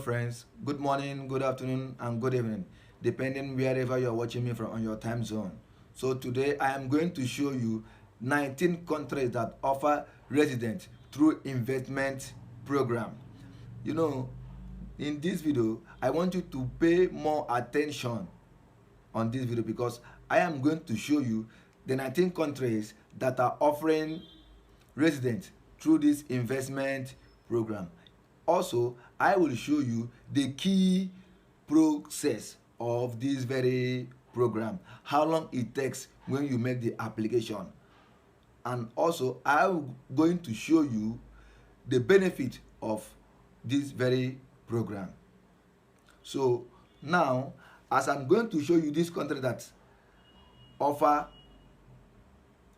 friends. Good morning, good afternoon, and good evening, depending wherever you're watching me from on your time zone. So today I am going to show you 19 countries that offer residence through investment program. You know, in this video, I want you to pay more attention on this video because I am going to show you the 19 countries that are offering residents through this investment program. Also, I will show you the key process of this very program, how long it takes when you make the application, and also I'm going to show you the benefit of this very program. So now, as I'm going to show you this country that offer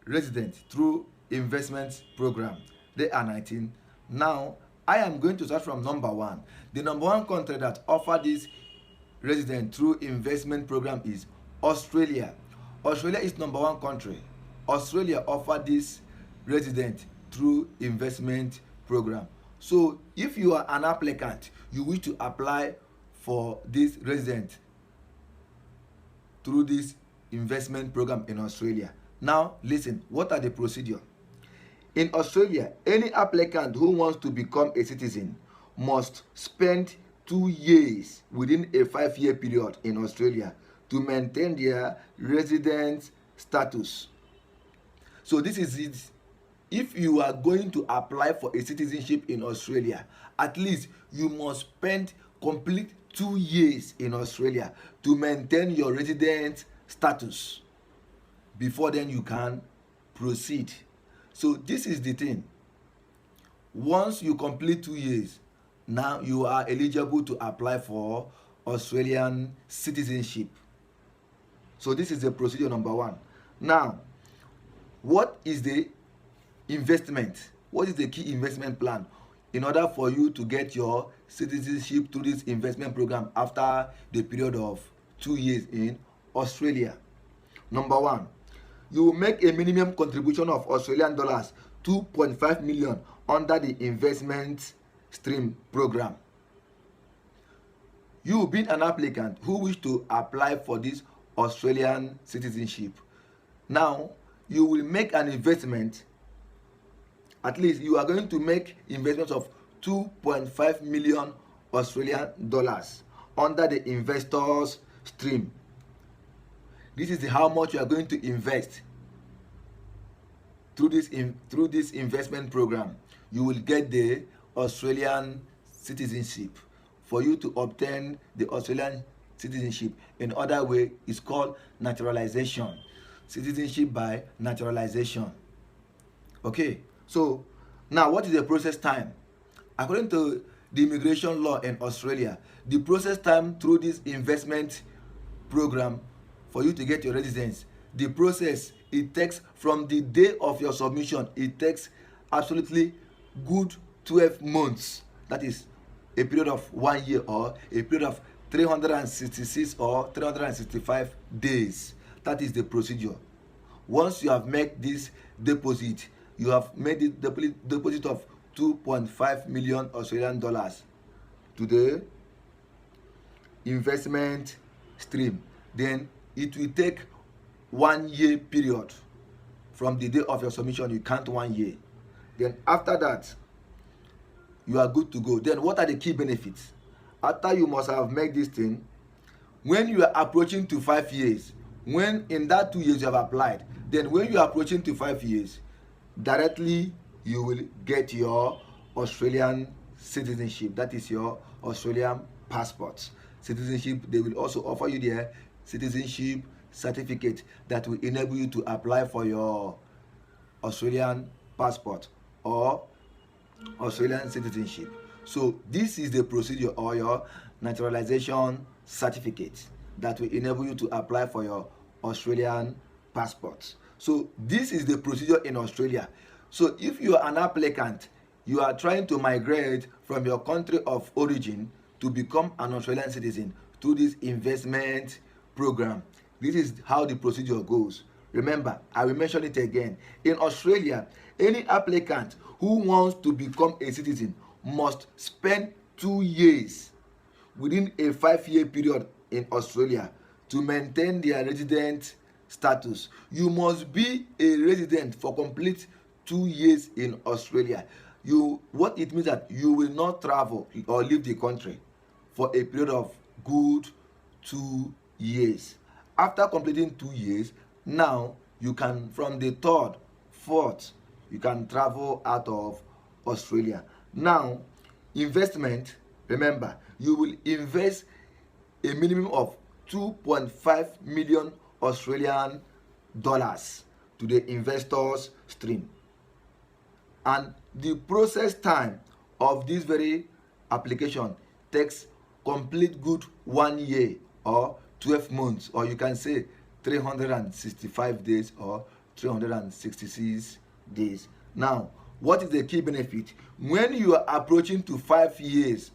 residents through investment program, they are 19. Now I am going to start from number one. The number one country that offer this resident through investment program is Australia. Australia is number one country. Australia offer this resident through investment program. So if you are an applicant, you wish to apply for this resident through this investment program in Australia. Now listen, what are the procedure? In Australia, any applicant who wants to become a citizen must spend 2 years within a 5-year period in Australia to maintain their resident status. So this is it. If you are going to apply for a citizenship in Australia, at least you must spend complete 2 years in Australia to maintain your resident status. Before then you can proceed. So this is the thing. Once you complete 2 years, now you are eligible to apply for Australian citizenship. So this is the procedure number one. Now, what is the investment? What is the key investment plan in order for you to get your citizenship through this investment program after the period of 2 years in Australia? Number one, you will make a minimum contribution of Australian dollars 2.5 million under the investment stream program. You being an applicant who wish to apply for this Australian citizenship, now you will make an investment. At least you are going to make investments of 2.5 million Australian dollars under the investors stream. This is how much you are going to invest through this investment program. You will get the Australian citizenship. For you to obtain the Australian citizenship, in other way, it's called naturalization. Citizenship by naturalization. Okay, so now what is the process time? According to the immigration law in Australia, the process time through this investment program for you to get your residence, the process, it takes from the day of your submission, it takes absolutely good 12 months. That is a period of 1 year or a period of 366 or 365 days. That is the procedure. Once you have made this deposit, you have made the deposit of 2.5 million Australian dollars to the investment stream, then it will take 1 year period from the day of your submission. You count 1 year. Then after that, you are good to go. Then what are the key benefits? After you must have made this thing, when you are approaching to 5 years, when in that 2 years you have applied, then when you are approaching to 5 years, directly you will get your Australian citizenship. That is your Australian passport. Citizenship, they will also offer you their citizenship certificate that will enable you to apply for your Australian passport or Australian citizenship. So this is the procedure, or your naturalization certificate that will enable you to apply for your Australian passport. So this is the procedure in Australia. So if you are an applicant, you are trying to migrate from your country of origin to become an Australian citizen through this investment program. This is how the procedure goes. Remember, I will mention it again. In Australia, any applicant who wants to become a citizen must spend 2 years within a 5-year period in Australia to maintain their resident status. You must be a resident for complete 2 years in Australia. What it means that you will not travel or leave the country for a period of good 2 years. After completing 2 years, now you can, from the third, fourth, you can travel out of Australia. Now, investment, remember, you will invest a minimum of 2.5 million Australian dollars to the investors stream. And the process time of this very application takes complete good 1 year or 12 months, or you can say 365 days or 366 days. Now, what is the key benefit? When you are approaching to 5 years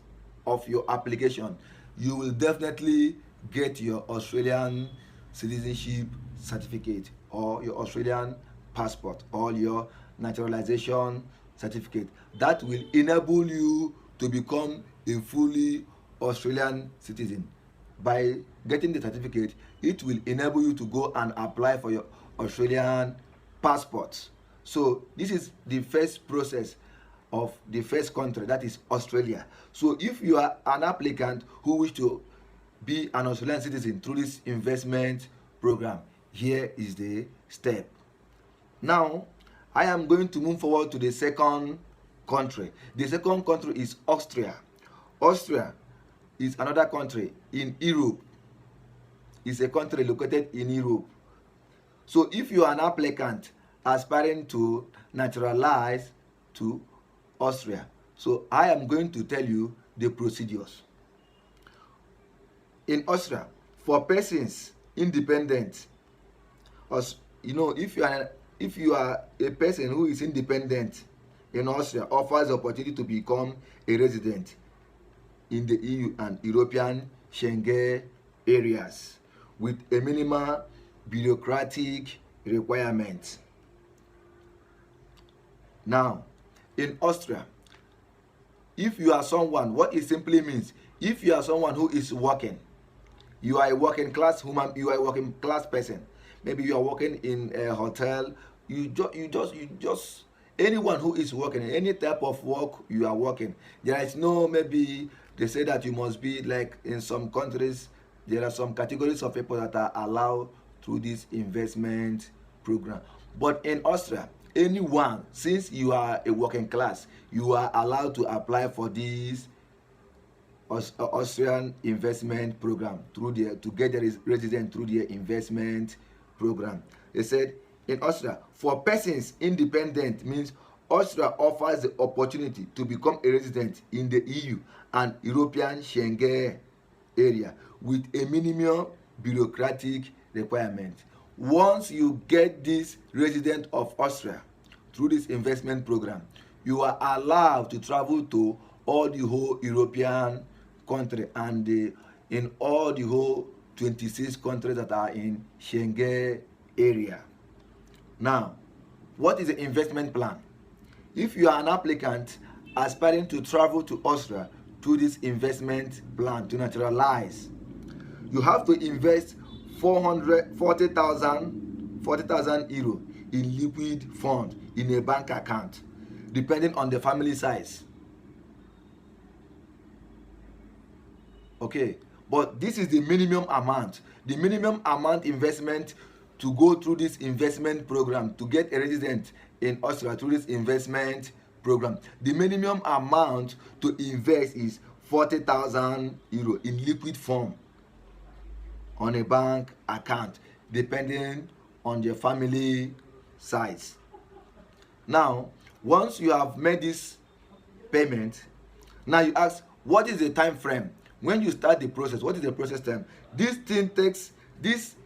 of your application, you will definitely get your Australian citizenship certificate or your Australian passport or your naturalization certificate. That will enable you to become a fully Australian citizen. By getting the certificate, it will enable you to go and apply for your Australian passport. So this is the first process of the first country, that is Australia. So if you are an applicant who wish to be an Australian citizen through this investment program, here is the step. Now, I am going to move forward to the second country. The second country is Austria. Austria is another country in Europe. It's a country located in Europe. So if you are an applicant aspiring to naturalize to Austria, so I am going to tell you the procedures. In Austria, for persons independent, if you are a person who is independent in Austria, offers the opportunity to become a resident in the EU and European Schengen areas with a minimal bureaucratic requirement. Now, in Austria, if you are someone, what it simply means, if you are someone who is working, you are a working class human, you are a working class person. Maybe you are working in a hotel. You just anyone who is working, any type of work you are working. There is no, maybe they say that you must be like in some countries. There are some categories of people that are allowed through this investment program. But in Austria, anyone, since you are a working class, you are allowed to apply for this Austrian investment program through to get the resident through the investment program. They said in Austria, for persons independent means Austria offers the opportunity to become a resident in the EU and European Schengen area with a minimum bureaucratic requirement. Once you get this resident of Austria through this investment program, you are allowed to travel to all the whole European country and in all the whole 26 countries that are in Schengen area. Now, what is the investment plan? If you are an applicant aspiring to travel to Austria through this investment plan to naturalize, you have to invest 40,000 euro in liquid fund in a bank account, depending on the family size. Okay, but this is the minimum amount. The minimum amount investment to go through this investment program to get a resident in Austria through this investment program. The minimum amount to invest is 40,000 euro in liquid form on a bank account, depending on your family size. Now, once you have made this payment, now you ask, what is the time frame? When you start the process, what is the process time? This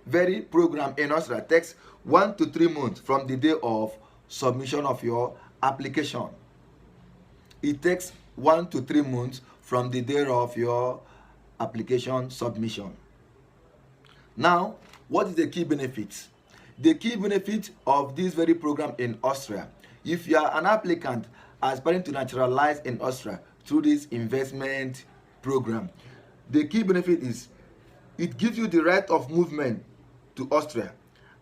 very program in Austria takes 1 to 3 months from the day of submission of your application. It takes 1 to 3 months from the day of your application submission. Now, what is the key benefits? The key benefit of this very program in Austria, if you are an applicant aspiring to naturalize in Austria through this investment program, the key benefit is it gives you the right of movement to Austria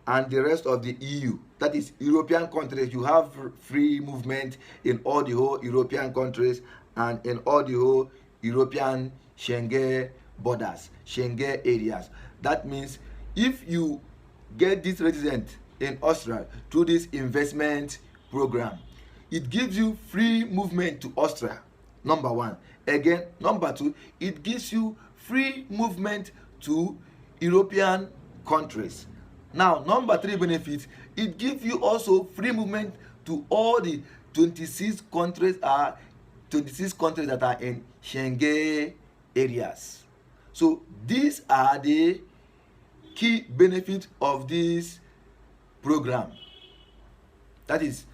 and the rest of the EU. That is European countries. You have free movement in all the whole European countries and in all the whole European Schengen borders, Schengen areas. That means if you get this resident in Austria through this investment program, it gives you free movement to Austria, number one. Again, number two, it gives you free movement to European countries. Now, number three benefit, it gives you also free movement to all the 26 countries that are in Schengen areas. So these are the key benefits of this program. That is,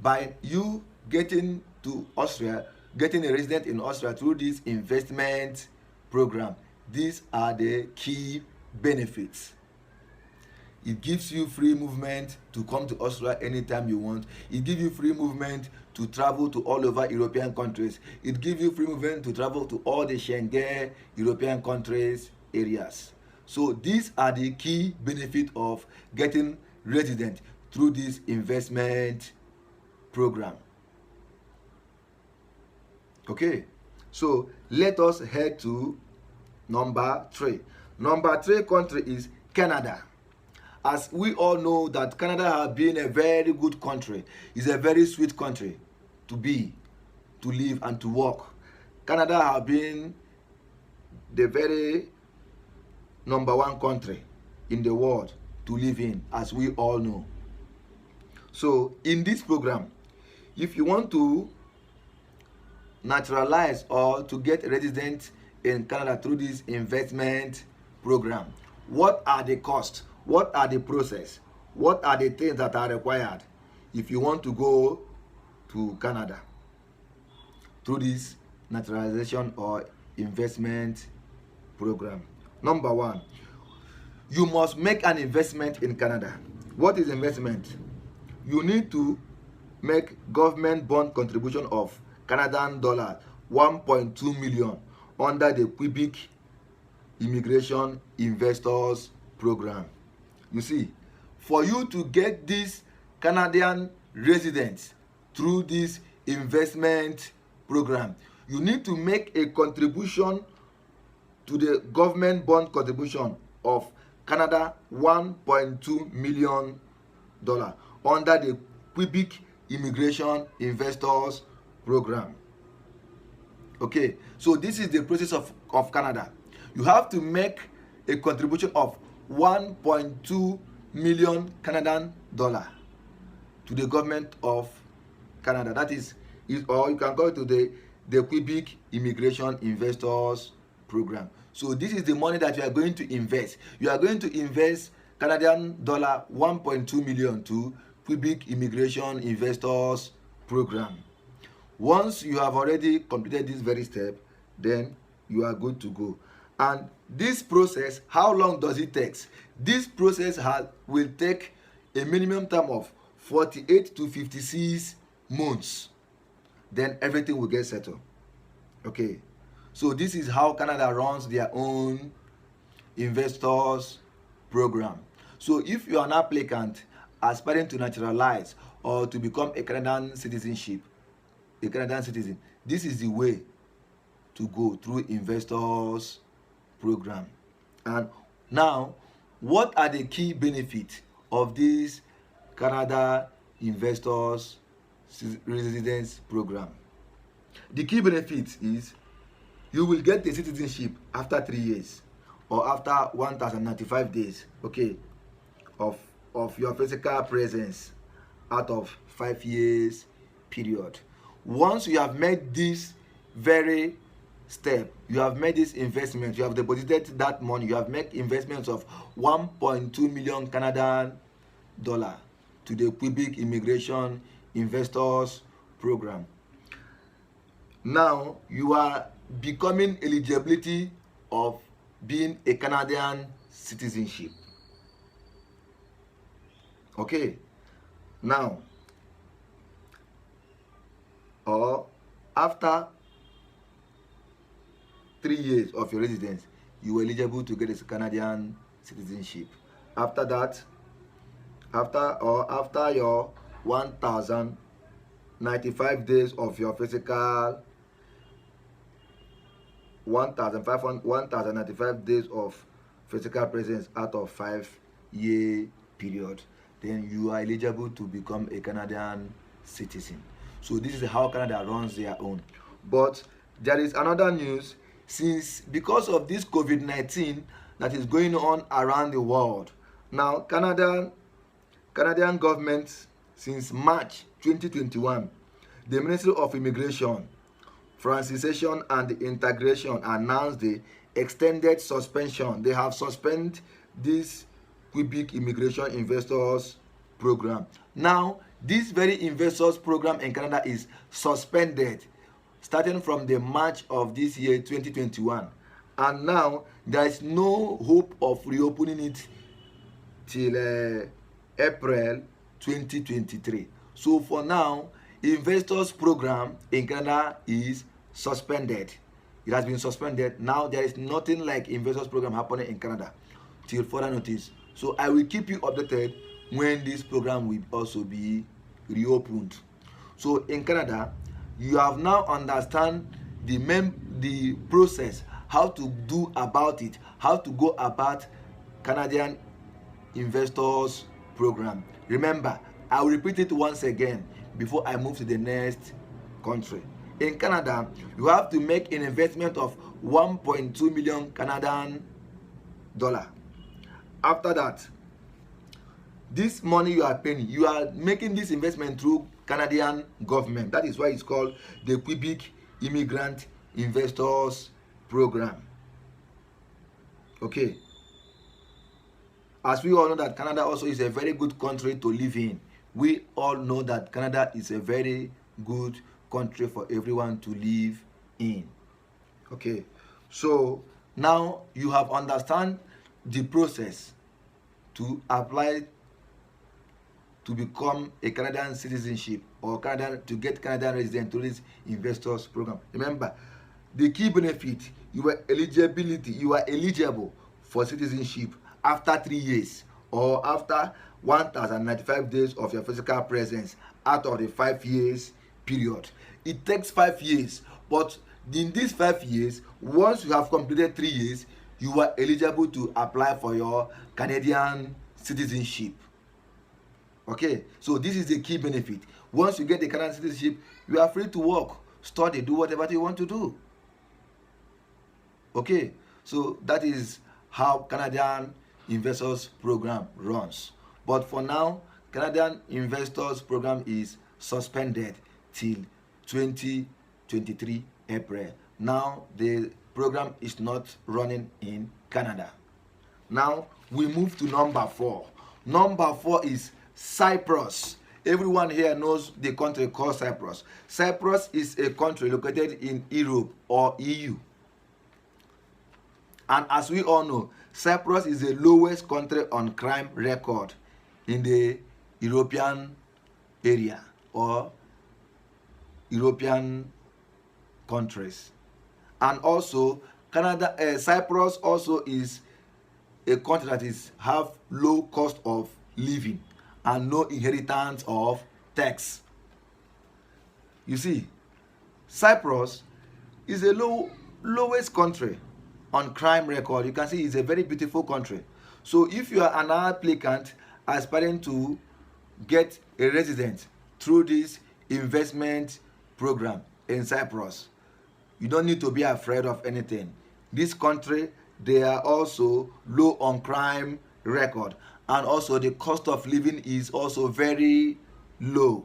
by you getting to Austria, getting a resident in Austria through this investment program, these are the key benefits. It gives you free movement to come to Austria anytime you want. It gives you free movement to travel to all over European countries. It gives you free movement to travel to all the Schengen European countries areas. So these are the key benefits of getting resident through this investment program. Okay, so let us head to number 3. Number 3 country is Canada. As we all know that Canada has been a very good country. It's a very sweet country to be, to live and to work. Canada has been the very number 1 country in the world to live in, as we all know. So in this program, if you want to naturalize or to get a resident in Canada through this investment program, what are the costs? What are the process? What are the things that are required if you want to go to Canada through this naturalization or investment program? Number 1, you must make an investment in Canada. What is investment? You need to make government bond contribution of Canadian dollar 1.2 million under the Quebec Immigration Investors Program. You see, for you to get this Canadian residents through this investment program, you need to make a contribution to the government bond contribution of Canada 1.2 million dollar under the Quebec Immigration Investors Program. Okay, so this is the process of Canada. You have to make a contribution of 1.2 million Canadian dollar to the government of Canada. That is, or you can go to the Quebec Immigration Investors Program. So this is the money that you are going to invest. You are going to invest Canadian dollar 1.2 million to Quebec Immigration Investors Program. Once you have already completed this very step, then you are good to go. And this process, how long does it take? This process will take a minimum time of 48 to 56 months. Then everything will get settled. Okay, so this is how Canada runs their own investors program. So if you are an applicant aspiring to naturalize or to become a Canadian citizen, this is the way to go through investors program. And now, what are the key benefits of this Canada Investors Residence Program? The key benefit is you will get the citizenship after 3 years or after 1,095 days, okay, of your physical presence out of 5 years period. Once you have made this very step, you have made this investment, you have deposited that money, you have made investments of 1.2 million Canadian dollar to the Quebec Immigration Investors Program. Now you are becoming eligibility of being a Canadian citizenship. Okay, now or after 3 years of your residence, you are eligible to get a Canadian citizenship. After that, after your 1,095 days of your physical 1,095 days of physical presence out of 5-year period, then you are eligible to become a Canadian citizen. So this is how Canada runs their own. But there is another news, since because of this COVID-19 that is going on around the world. Now Canadian government, since March 2021, the Ministry of Immigration, Francization and Integration announced the extended suspension. They have suspended this Quebec Immigration Investors Program. Now, this very investors program in Canada is suspended starting from the March of this year 2021, and now there is no hope of reopening it till April 2023. So for now, investors program in Canada is suspended. It has been suspended. Now there is nothing like investors program happening in Canada till further notice. So I will keep you updated when this program will also be reopened. So in Canada, you have now understand the process, how to do about it, how to go about Canadian investors program. Remember, I will repeat it once again before I move to the next country. In Canada, you have to make an investment of 1.2 million Canadian dollar. After that, this money you are paying, you are making this investment through Canadian government. That is why it's called the Quebec Immigrant Investors Program. Okay. As we all know that Canada also is a very good country to live in. We all know that Canada is a very good country for everyone to live in. Okay. So now you have understand the process to apply to become a Canadian citizenship or to get Canadian resident through this investors program. Remember, the key benefit, you are eligible for citizenship after 3 years or after 1,095 days of your physical presence out of the 5 years period. It takes 5 years, but in these 5 years, once you have completed 3 years, you are eligible to apply for your Canadian citizenship. Okay, so this is the key benefit. Once you get the Canadian citizenship, you are free to work, study, do whatever you want to do. Okay, so that is how Canadian Investors Program runs. But for now, Canadian Investors Program is suspended till 2023 April. Now the program is not running in Canada. Now we move to number 4. Number 4 is Cyprus. Everyone here knows the country called Cyprus. Cyprus is a country located in Europe or EU. And as we all know, Cyprus is the lowest country on crime record in the European area or European countries. And also, Cyprus also is a country that have low cost of living and no inheritance of tax. You see, Cyprus is a lowest country on crime record. You can see it's a very beautiful country. So if you are an applicant aspiring to get a resident through this investment program in Cyprus, you don't need to be afraid of anything. This country, they are also low on crime record, and also the cost of living is also very low,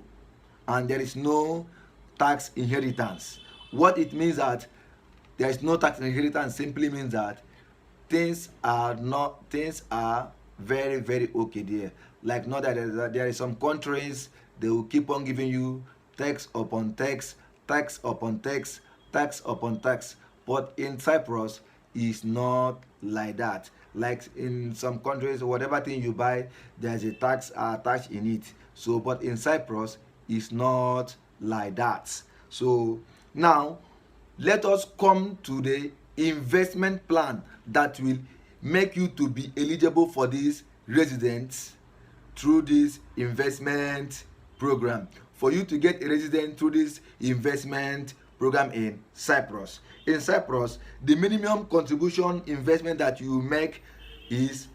and there is no tax inheritance. What it means that there is no tax inheritance simply means that things are very, very okay there. Like not that there is some countries they will keep on giving you tax upon tax, tax upon tax, tax upon tax. But in Cyprus, it's not like that. Like in some countries, whatever thing you buy, there's a tax attached in it. So, but in Cyprus, it's not like that. So now, let us come to the investment plan that will make you to be eligible for this residence through this investment program. For you to get a residence through this investment program in Cyprus. In Cyprus, the minimum contribution investment that you make is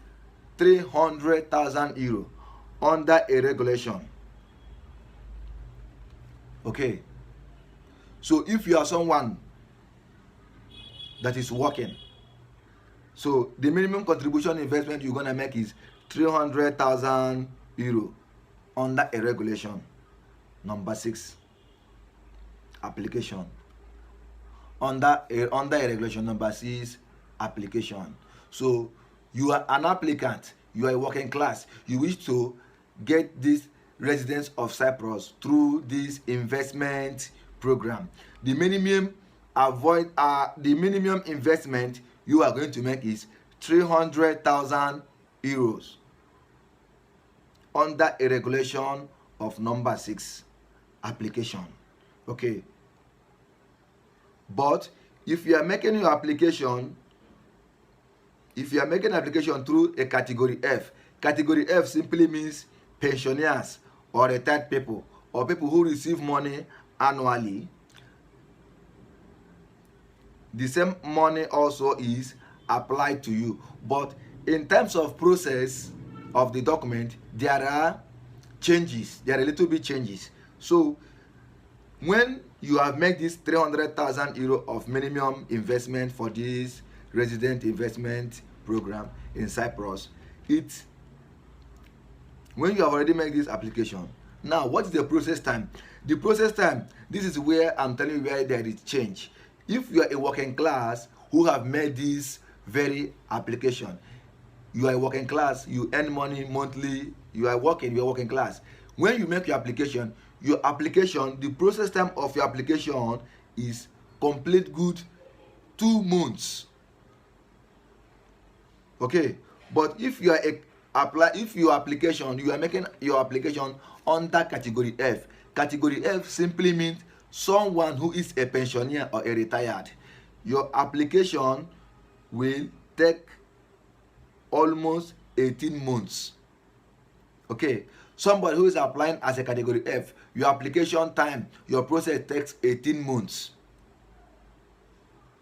300,000 euro under a regulation. Okay. So if you are someone that is working, so the minimum contribution investment you're gonna make is 300,000 euro under a regulation. Number 6, application. Under a regulation. Number 6, application. So you are an applicant, you are a working class, you wish to get this residence of Cyprus through this investment program. The minimum investment you are going to make is 300,000 euros under a regulation of number 6, application. Okay. But if you are making your application, through a category F, category F simply means pensioners or retired people or people who receive money annually. The same money also is applied to you, but in terms of process of the document, there are changes. There are a little bit changes. So when you have made this 300,000 euro of minimum investment for this resident investment program in Cyprus, when you have already made this application, now what is the process time? The process time, this is where I'm telling you where there is change. If you are a working class who have made this very application, you are a working class, you earn money monthly, you are working class. When you make your application, the process time of your application is complete good 2 months. Okay, but if you are you are making your application under category F. Category F simply means someone who is a pensioner or a retired. Your application will take almost 18 months. Okay, somebody who is applying as a category F, your application time, your process takes 18 months.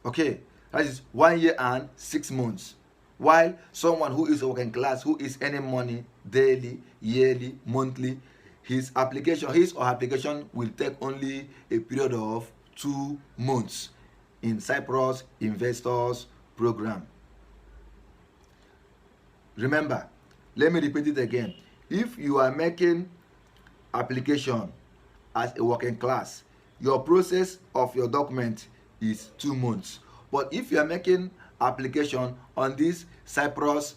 Okay, that is 1 year and 6 months. While someone who is a working class, who is earning money daily, yearly, monthly, his or her application will take only a period of 2 months in Cyprus Investors Program. Remember, let me repeat it again. If you are making application as a working class, your process of your document is 2 months. But if you are making application on this Cyprus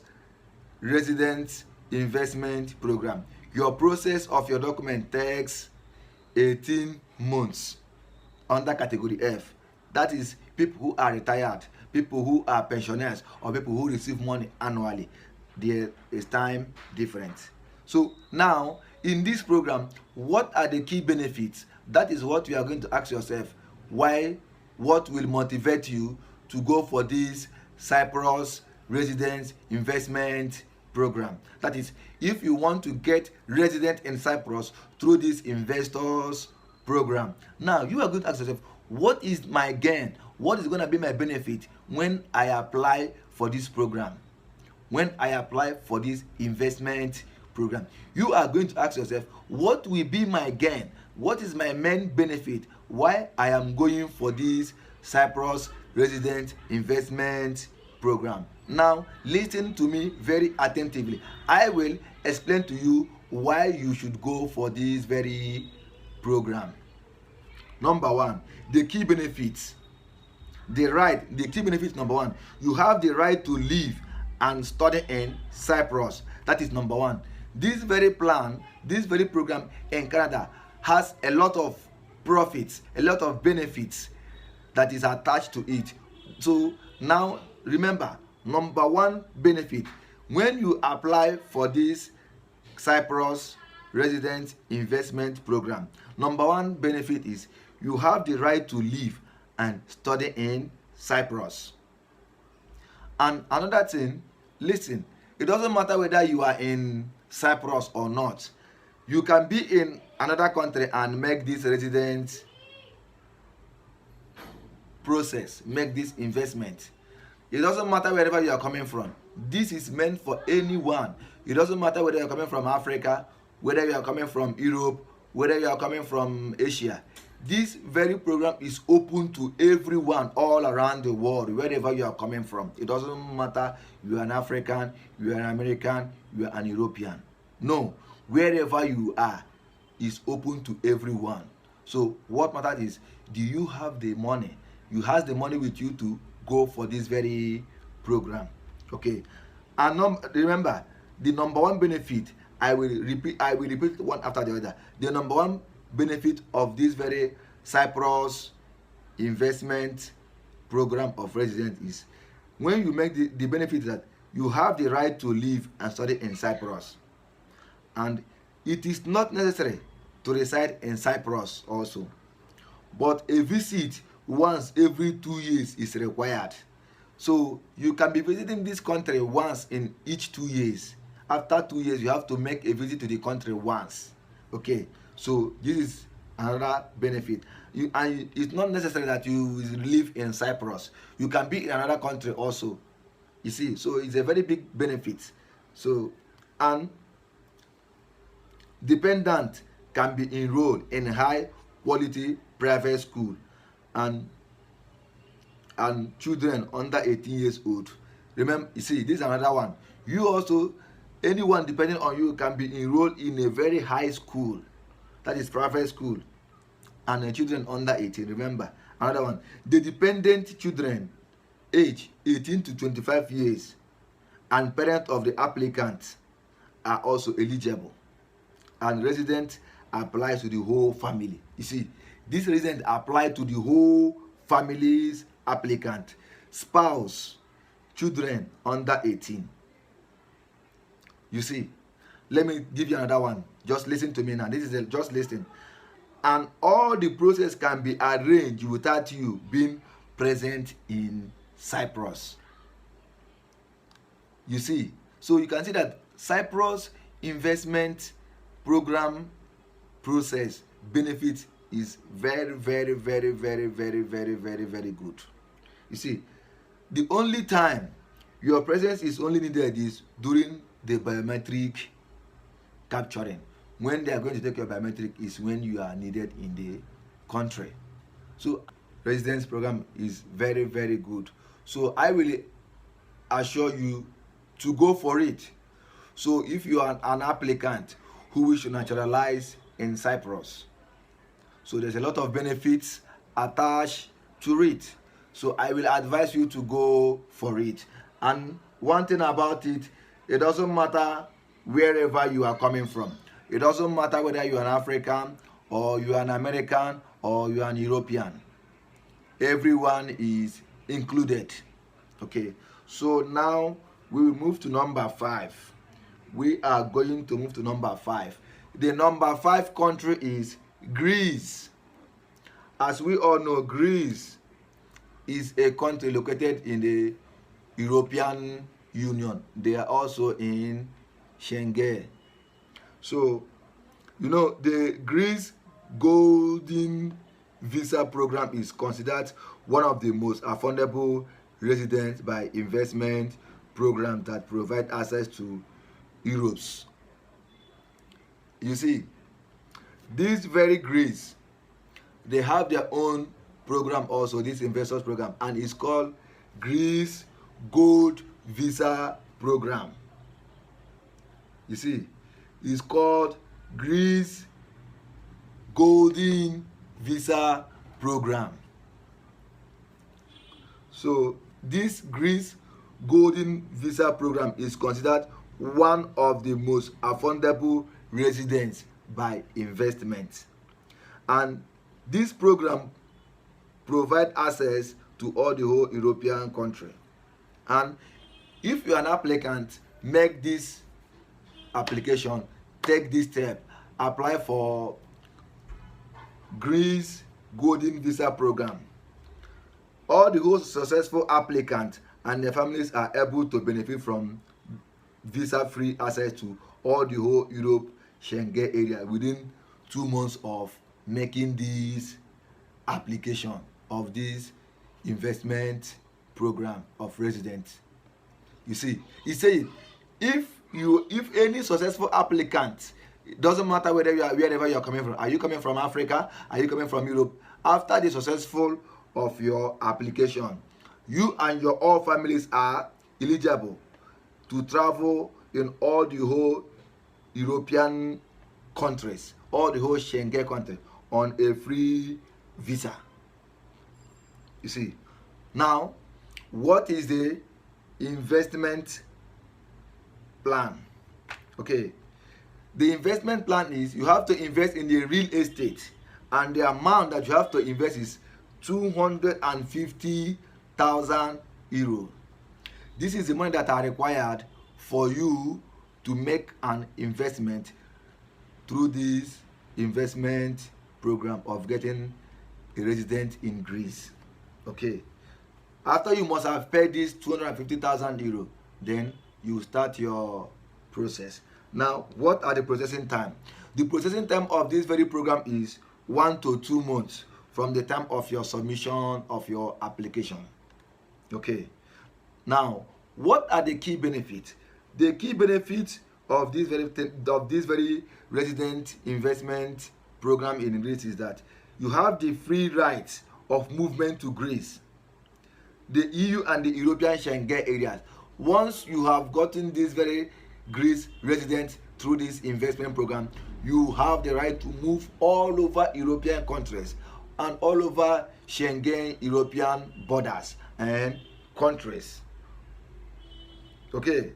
Resident Investment Program, your process of your document takes 18 months under category F. That is people who are retired, people who are pensioners, or people who receive money annually. There is time difference. So now in this program, what are the key benefits? That is what you are going to ask yourself. What will motivate you to go for this Cyprus Residence Investment Program? That is, if you want to get resident in Cyprus through this investors program. Now you are going to ask yourself, what is my gain? What is going to be my benefit when I apply for this program? When I apply for this investment program, you are going to ask yourself, what will be my gain? What is my main benefit? Why I am going for this Cyprus Resident Investment Program? Now listen to me very attentively. I will explain to you why you should go for this very program. Number 1, the key benefits. The key benefits, number 1, you have the right to live and study in Cyprus. That is number 1. This very program in Canada has a lot of profits, a lot of benefits that is attached to it. So now remember, number 1 benefit, when you apply for this Cyprus Resident Investment Program, number 1 benefit is you have the right to live and study in Cyprus. And another thing, listen, it doesn't matter whether you are in Cyprus or not. You can be in another country and make this resident process, make this investment. It doesn't matter wherever you are coming from. This is meant for anyone. It doesn't matter whether you are coming from Africa, whether you are coming from Europe, whether you are coming from Asia. This very program is open to everyone all around the world, wherever you are coming from. It doesn't matter you are an African, you are an American, you are an European. No, wherever you are is open to everyone. So what matters is, do you have the money? You have the money with you to go for this very program. Okay. And remember, the number one benefit, I will repeat one after the other. The number one benefit of this very Cyprus investment program of residence is, when you make the benefit that you have the right to live and study in Cyprus, and it is not necessary to reside in Cyprus also, but a visit once every 2 years is required. So you can be visiting this country once in each 2 years. After 2 years, you have to make a visit to the country once. Okay, so this is another benefit. And it's not necessary that you live in Cyprus. You can be in another country also. You see, so it's a very big benefit. So, and dependent can be enrolled in high quality private school, and children under 18 years old. Remember, you see, this is another one. You also, anyone depending on you can be enrolled in a very high school, that is private school, and children under 18. Remember, another one, the dependent children age 18 to 25 years and parent of the applicant are also eligible, and resident applies to the whole family. You see, this resident apply to the whole family's applicant, spouse, children under 18. You see, let me give you another one. Just listen to me now. This is just listen. And all the process can be arranged without you being present in Cyprus. You see, so you can see that Cyprus investment program process benefit is very, very, very, very, very, very, very, very good. You see, the only time your presence is only needed is during the biometric capturing. When they are going to take your biometric is when you are needed in the country. So residence program is very, very good. So I will assure you to go for it. So if you are an applicant who wish to naturalize in Cyprus, so there's a lot of benefits attached to it. So I will advise you to go for it. And one thing about it, it doesn't matter wherever you are coming from. It doesn't matter whether you are an African or you are an American or you are an European. Everyone is included. Okay, so now we will move to number 5. We are going to move to number 5. The number 5 country is Greece. As we all know, Greece is a country located in the European Union. They are also in Schengen. So, you know, the Greece Golden Visa program is considered one of the most affordable residence by investment programs that provide access to Europe's. You see, this very Greece, they have their own program also, this investors program, and it's called Greece Gold Visa Program. You see, it's called Greece Golden Visa Program. So this Greece Golden Visa Program is considered one of the most affordable residence by investment, and this program provide access to all the whole European country. And if you are an applicant, make this application, take this step, apply for Greece Golden Visa Program. All the whole successful applicants and their families are able to benefit from visa-free access to all the whole Europe Schengen area within 2 months of making this application of this investment program of residents. You see, he said if any successful applicant, it doesn't matter whether you are wherever you are coming from, are you coming from Africa, are you coming from Europe, after the successful of your application, you and your all families are eligible to travel in all the whole European countries, all the whole Schengen countries on a free visa. You see, now what is the investment plan? Okay, the investment plan is you have to invest in the real estate, and the amount that you have to invest is 250,000 euro. This is the money that are required for you to make an investment through this investment program of getting a resident in Greece. Okay, after you must have paid this 250,000 euro, then you start your process. Now, what are the processing time? The processing time of this very program is 1 to 2 months from the time of your submission of your application. Okay, now what are the key benefits? The key benefits of this very resident investment program in Greece is that you have the free right of movement to Greece, the EU and the European Schengen areas. Once you have gotten this very Greece resident through this investment program, you have the right to move all over European countries and all over Schengen European borders and countries. Okay,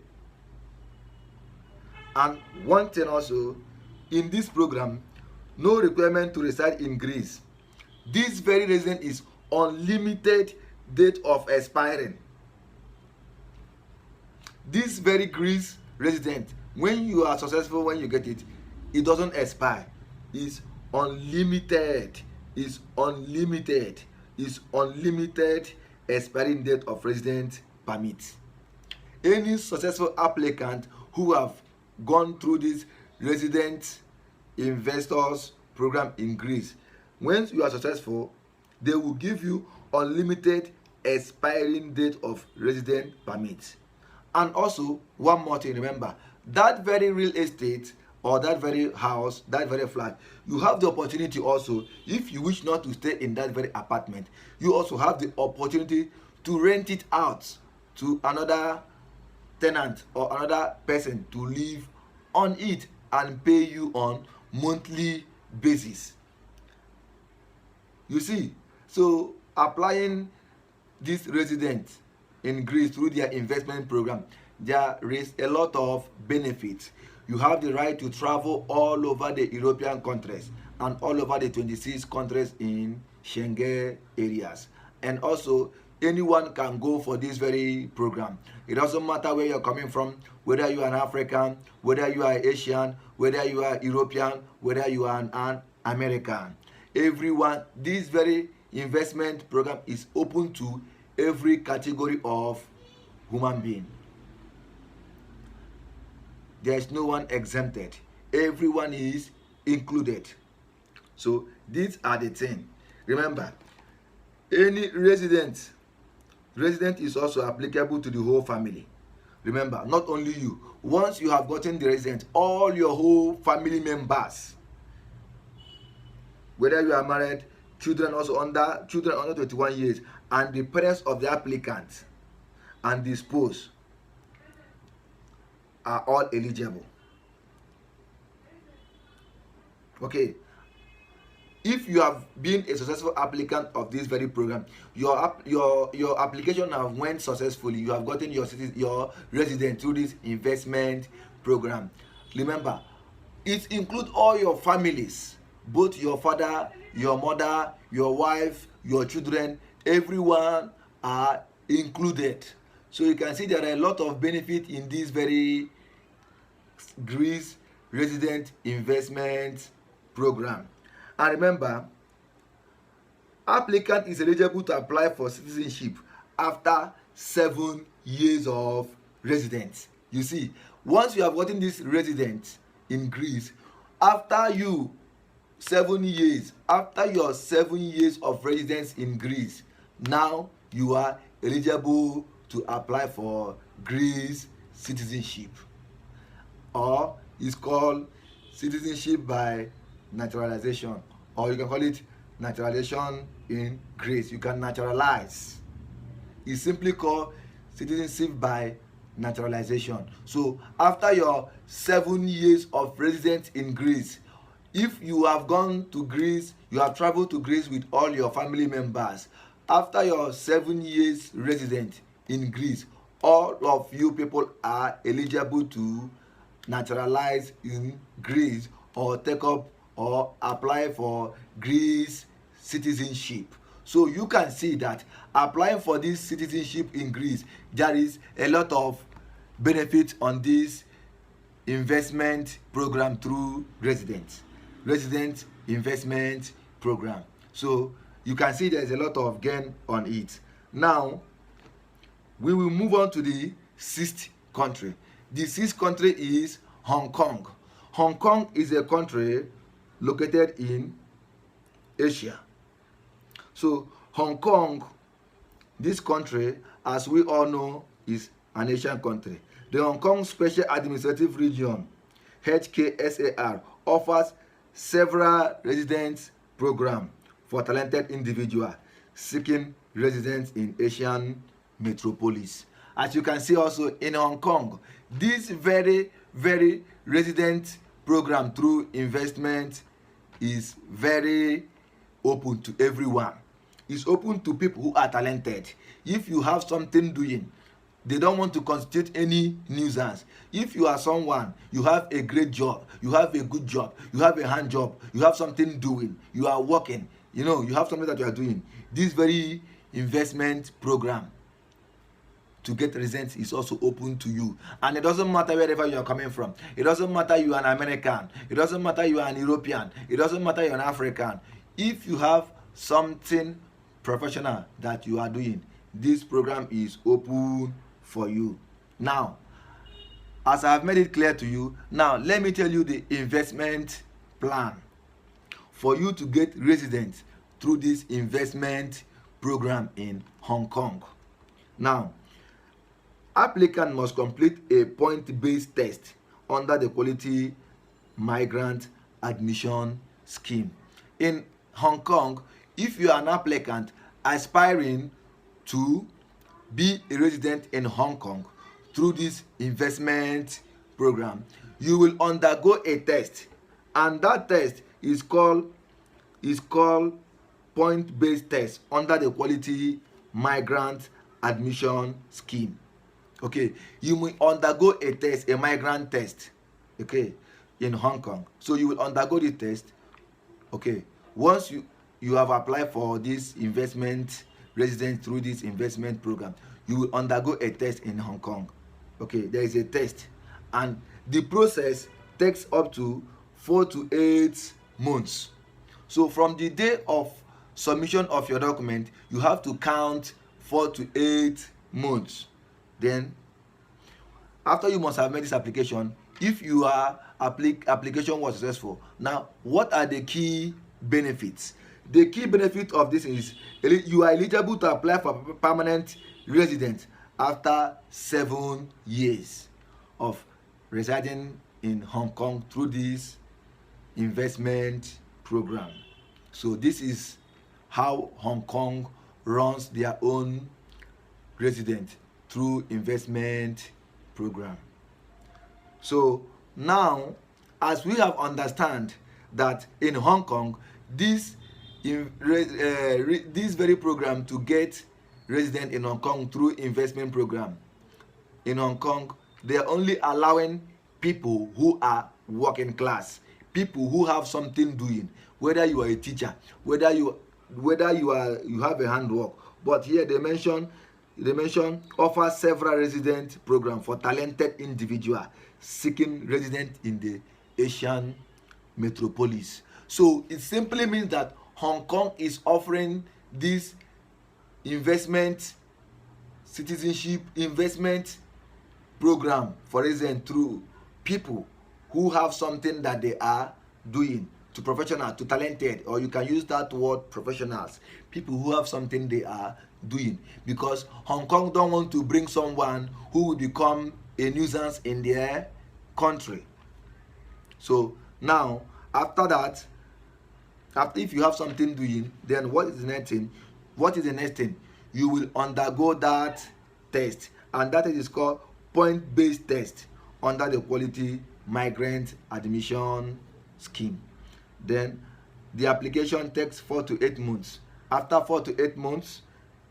and one thing also, in this program, no requirement to reside in Greece. This very resident is unlimited date of expiring. This very Greece resident, when you are successful, when you get it, it doesn't expire. It's unlimited. It's unlimited. It's unlimited expiring date of resident permit. Any successful applicant who have gone through this resident investors program in Greece, once you are successful, they will give you unlimited expiring date of resident permit. And also, one more thing, remember, that very real estate or that very house, that very flat, you have the opportunity also, if you wish not to stay in that very apartment, you also have the opportunity to rent it out to another tenant or another person to live on it and pay you on monthly basis. You see, so applying this resident in Greece through their investment program, there is a lot of benefits. You have the right to travel all over the European countries and all over the 26 countries in Schengen areas. And also, anyone can go for this very program. It doesn't matter where you're coming from, whether you are an African, whether you are Asian, whether you are European, whether you are an American. Everyone, this very investment program is open to every category of human being. There is no one exempted. Everyone is included. So these are the things. Remember, any resident is also applicable to the whole family. Remember, not only you. Once you have gotten the resident, all your whole family members, whether you are married, children under 21 years, and the parents of the applicant and the spouse are all eligible. Okay, if you have been a successful applicant of this very program, your application have went successfully, you have gotten your resident through this investment program. Remember, it includes all your families, both your father, your mother, your wife, your children, everyone are included. So you can see there are a lot of benefit in this very Greece resident investment program. And remember, applicant is eligible to apply for citizenship after 7 years of residence. You see, once you have gotten this residence in Greece, after your 7 years of residence in Greece, now you are eligible to apply for Greece citizenship, or it's called citizenship by naturalization, or you can call it naturalization in Greece. You can naturalize. It's simply called citizenship by naturalization. So after your 7 years of residence in Greece, if you have gone to Greece, you have traveled to Greece with all your family members, after your 7 years residence in Greece, all of you people are eligible to naturalize in Greece or take up or apply for Greece citizenship. So you can see that applying for this citizenship in Greece, there is a lot of benefit on this investment program through resident investment program. So you can see there's a lot of gain on it. Now we will move on to the sixth country. The sixth country is Hong Kong. Hong Kong is a country located in Asia. So Hong Kong, this country, as we all know, is an Asian country. The Hong Kong Special Administrative Region, HKSAR, offers several residence programs for talented individuals seeking residence in Asian metropolis. As you can see also in Hong Kong, this very resident program through investment is very open to everyone. It's open to people who are talented. If you have something doing, they don't want to constitute any nuisance. If you are someone, you have a great job, you have a good job, you have a hand job, you have something doing, you are working, you have something that you are doing, this very investment program to get residence is also open to you. And it doesn't matter wherever you are coming from. It doesn't matter you are an American. It doesn't matter you are an European. It doesn't matter you are an African. If you have something professional that you are doing, this program is open for you. Now, as I have made it clear to you, now let me tell you the investment plan for you to get residence through this investment program in Hong Kong. Now, applicant must complete a point-based test under the Quality Migrant Admission Scheme. In Hong Kong, if you are an applicant aspiring to be a resident in Hong Kong through this investment program, you will undergo a test, and that test is called point-based test under the Quality Migrant Admission Scheme. Okay, you will undergo a test, a migrant test, okay, in Hong Kong. So you will undergo the test. Okay, once you have applied for this investment residence through this investment program, you will undergo a test in Hong Kong. Okay, there is a test, and the process takes up to 4 to 8 months. So from the day of submission of your document, you have to count 4 to 8 months. Then after you must have made this application, if your application was successful, now what are the key benefits? The key benefit of this is you are eligible to apply for permanent residence after 7 years of residing in Hong Kong through this investment program. So this is how Hong Kong runs their own residence through investment program. So now, as we have understand that in Hong Kong, this very program to get resident in Hong Kong through investment program, in Hong Kong, they are only allowing people who are working class, people who have something doing, whether you are a teacher, whether you have a handwork. But here they mention offer several resident program for talented individual seeking residence in the Asian metropolis. So it simply means that Hong Kong is offering this investment citizenship investment program for resident through people who have something that they are doing, to professional, to talented, or you can use that word professionals, people who have something they are doing, because Hong Kong don't want to bring someone who will become a nuisance in their country. So now after that, after if you have something doing, then what is the next thing? What is the next thing? You will undergo that test, and that is called point-based test under the quality migrant admission scheme. Then the application takes 4 to 8 months. After 4 to 8 months,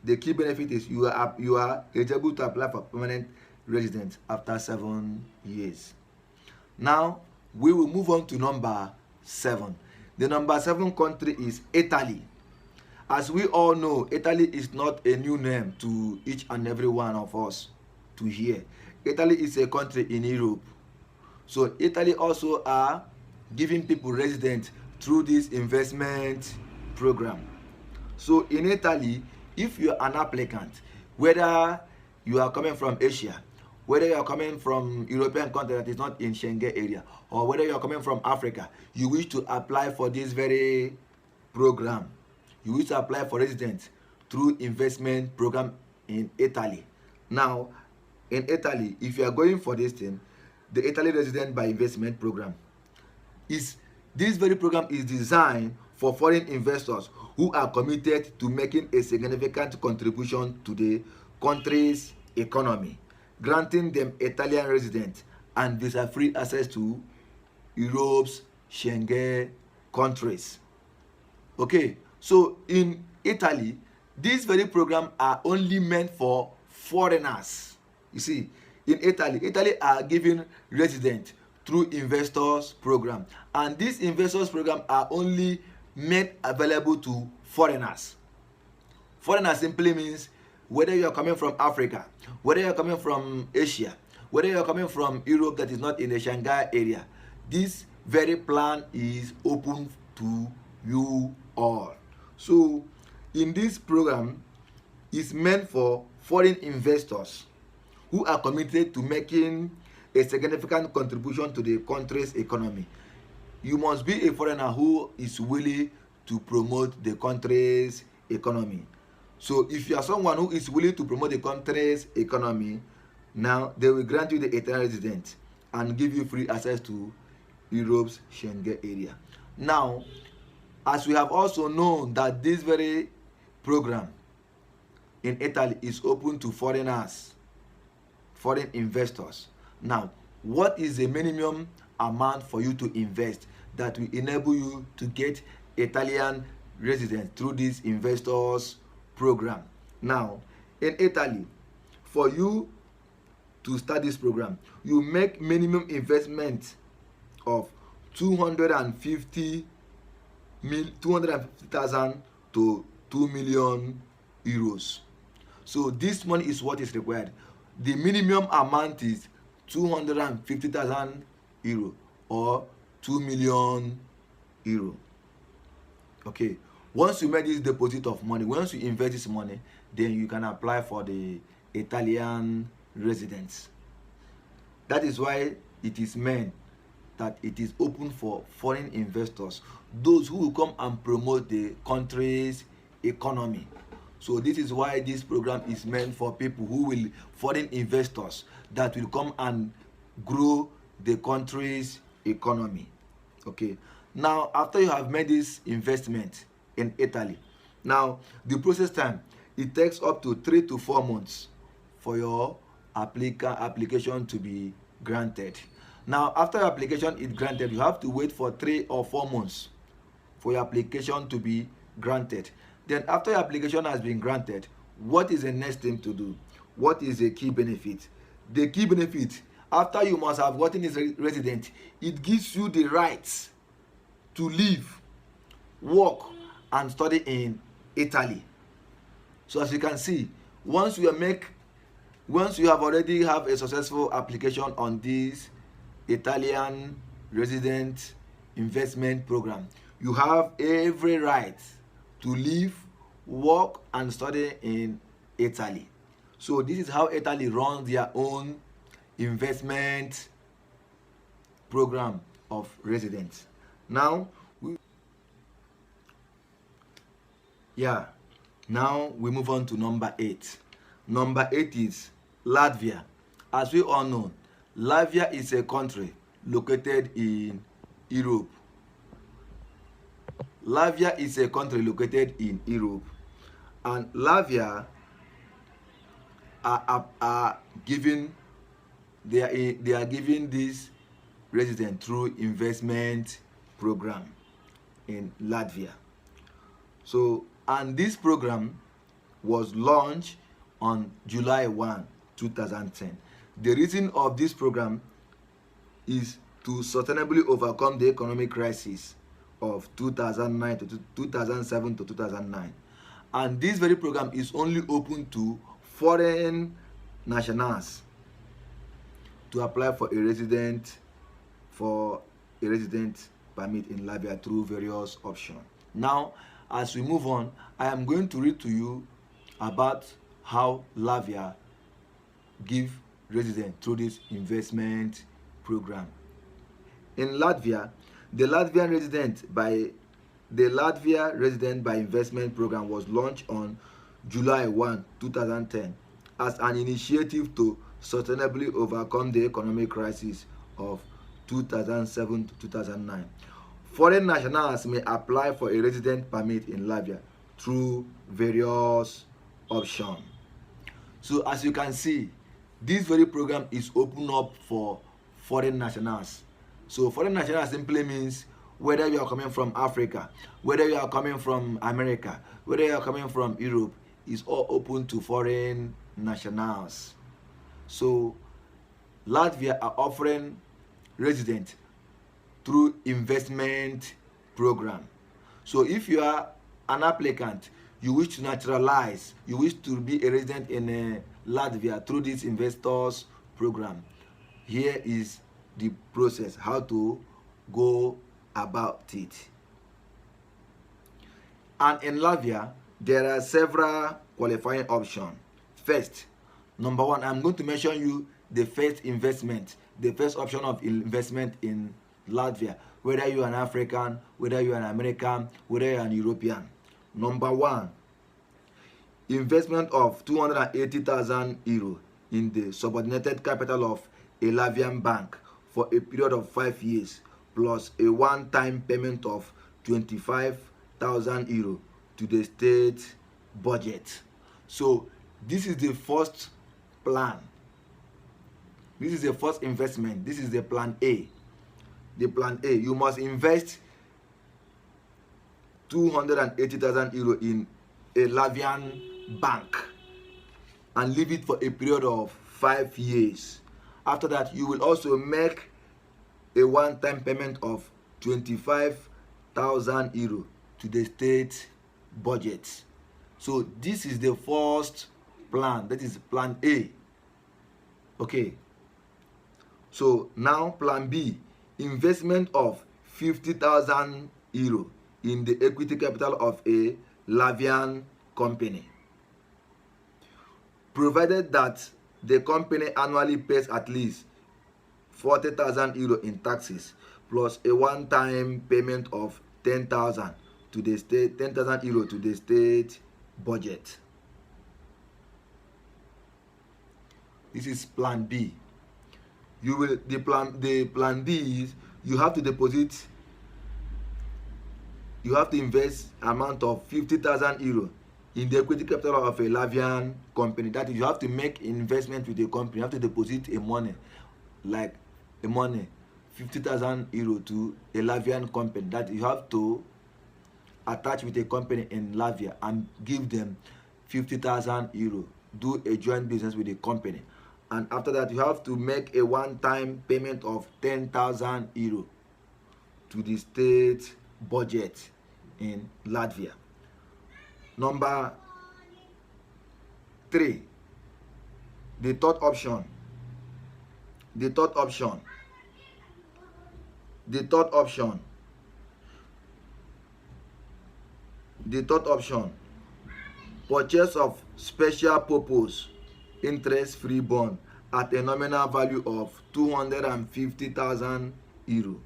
the key benefit is you are eligible to apply for permanent residence after 7 years. Now we will move on to number 7. The number 7 country is Italy. As we all know, Italy is not a new name to each and every one of us to hear. Italy is a country in Europe. So Italy also are giving people residence through this investment program. So in Italy, if you are an applicant, whether you are coming from Asia, whether you are coming from European country that is not in Schengen area, or whether you are coming from Africa, you wish to apply for this very program. You wish to apply for residence through investment program in Italy. Now, in Italy, if you are going for this thing, the Italy resident by investment program is this very program is designed for foreign investors who are committed to making a significant contribution to the country's economy, granting them Italian residence and visa-free access to Europe's Schengen countries. Okay, so in Italy, these very programs are only meant for foreigners. You see, in Italy are giving residence through investors program, and these investors program are only made available to foreigners. Foreigner simply means whether you are coming from Africa, whether you are coming from Asia, whether you are coming from Europe that is not in the Shanghai area, this very plan is open to you all. So in this program is meant for foreign investors who are committed to making a significant contribution to the country's economy. You must be a foreigner who is willing to promote the country's economy. So if you are someone who is willing to promote the country's economy, now they will grant you the Italian residence and give you free access to Europe's Schengen area. Now, as we have also known that this very program in Italy is open to foreigners, foreign investors. Now, what is the minimum amount for you to invest that will enable you to get Italian residence through this investors program? Now, in Italy, for you to start this program, you make minimum investment of 250,000 to 2 million euros. So this money is what is required. The minimum amount is 250,000 euro or 2 million euro. Okay, once you make this deposit of money, once you invest this money, then you can apply for the Italian residence. That is why it is meant that it is open for foreign investors, those who will come and promote the country's economy. So this is why this program is meant for people who will, foreign investors that will come and grow the country's economy. Okay, now after you have made this investment in Italy, now the process time, it takes up to 3 to 4 months for your application to be granted. Now after your application is granted, you have to wait for 3 or 4 months for your application to be granted. Then after your application has been granted, what is the next thing to do? What is the key benefit? The key benefit, after you must have gotten this resident, it gives you the rights to live, work and study in Italy. So as you can see, once you have already have a successful application on this Italian resident investment program, you have every right to live, work and study in Italy. So this is how Italy runs their own investment program of residents. Now now we move on to number 8. Number 8 is Latvia. As we all know, Latvia is a country located in Europe. Latvia is a country located in Europe, and Latvia are giving they are giving this resident through investment program in Latvia. So, and this program was launched on July 1, 2010. The reason of this program is to sustainably overcome the economic crisis of 2009 to 2007 to 2009. And this very program is only open to foreign nationals to apply for a resident permit in Latvia through various options. Now, as we move on, I am going to read to you about how Latvia give residents through this investment program. In Latvia, the Latvia resident by investment program was launched on July 1, 2010 as an initiative to sustainably overcome the economic crisis of 2007 to 2009. Foreign nationals may apply for a resident permit in Latvia through various options. So as you can see, this very program is open up for foreign nationals. So foreign nationals simply means whether you are coming from Africa, whether you are coming from America, whether you are coming from Europe, is all open to foreign nationals. So Latvia are offering residents through investment program. So if you are an applicant, you wish to naturalize, you wish to be a resident in Latvia through this investors program, here is the process, how to go about it. And in Latvia, there are several qualifying options. First, number 1, I'm going to mention you the first investment, the first option of investment in Latvia, whether you are an African, whether you are an American, whether you are an European. Number 1, investment of 280,000 euro in the subordinated capital of a Latvian bank for a period of 5 years, plus a one-time payment of 25,000 euro to the state budget. So this is the first plan. This is the first investment. This is the plan A. The plan A, you must invest 280,000 euro in a Latvian bank and leave it for a period of 5 years. After that, you will also make a one-time payment of 25,000 euro to the state budget. So this is the first plan. That is plan A. Okay. So now plan B, investment of 50,000 euro in the equity capital of a Latvian company, provided that the company annually pays at least 40,000 euro in taxes, plus a one-time payment of 10,000 to the state, 10,000 euro to the state budget. This is plan B. The plan B is you have to deposit, you have to invest amount of 50,000 euro in the equity capital of a Latvian company. That is, you have to make investment with the company. You have to deposit a money, like a money, 50,000 euro to a Latvian company. That you have to attach with a company in Latvia and give them 50,000 euro. Do a joint business with the company. And after that, you have to make a one-time payment of 10,000 euro to the state budget in Latvia. Number 3, the third option. Purchase of special purpose interest-free bond at a nominal value of 250,000 euro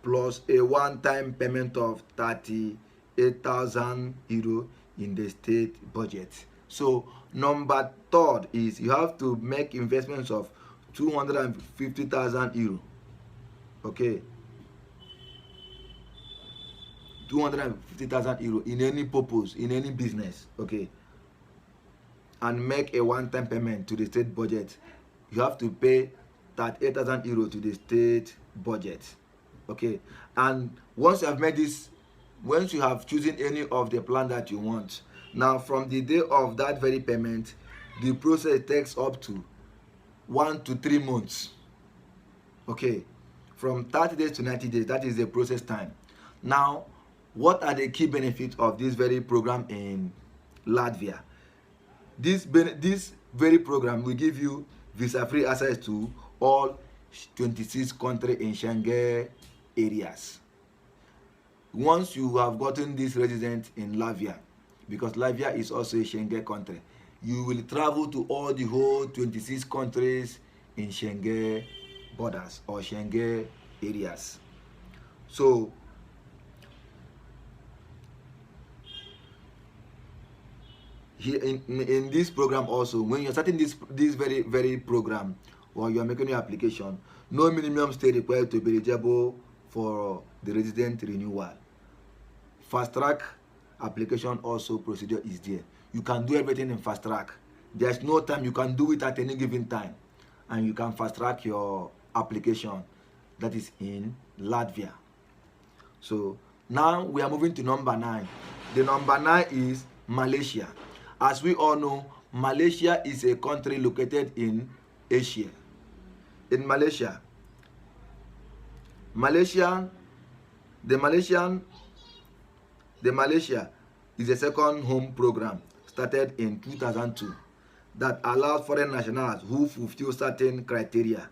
plus a one-time payment of 38,000 euro in the state budget. So number third is you have to make investments of 250,000 euro. Okay, 250,000 euro in any purpose, in any business. Okay, and make a one-time payment to the state budget. You have to pay 38,000 euro to the state budget. Okay, and once you have made this, once you have chosen any of the plan that you want, now from the day of that very payment, the process takes up to 1 to 3 months. Okay, from 30 days to 90 days, that is the process time. Now, what are the key benefits of this very program in Latvia? This very program will give you visa-free access to all 26 countries in Schengen areas. Once you have gotten this resident in Latvia, because Latvia is also a Schengen country, you will travel to all the whole 26 countries in Schengen borders or Schengen areas. So here in this program also, when you're starting this very program, or you are making your application, no minimum stay required to be eligible for the resident renewal. Fast track application also procedure is there. You can do everything in fast track. There's no time, you can do it at any given time, and you can fast track your application. That is in Latvia. So now we are moving to number 9. The number 9 is Malaysia. As we all know, Malaysia is a country located in Asia. In Malaysia, the Malaysia is a second home program started in 2002 that allows foreign nationals who fulfill certain criteria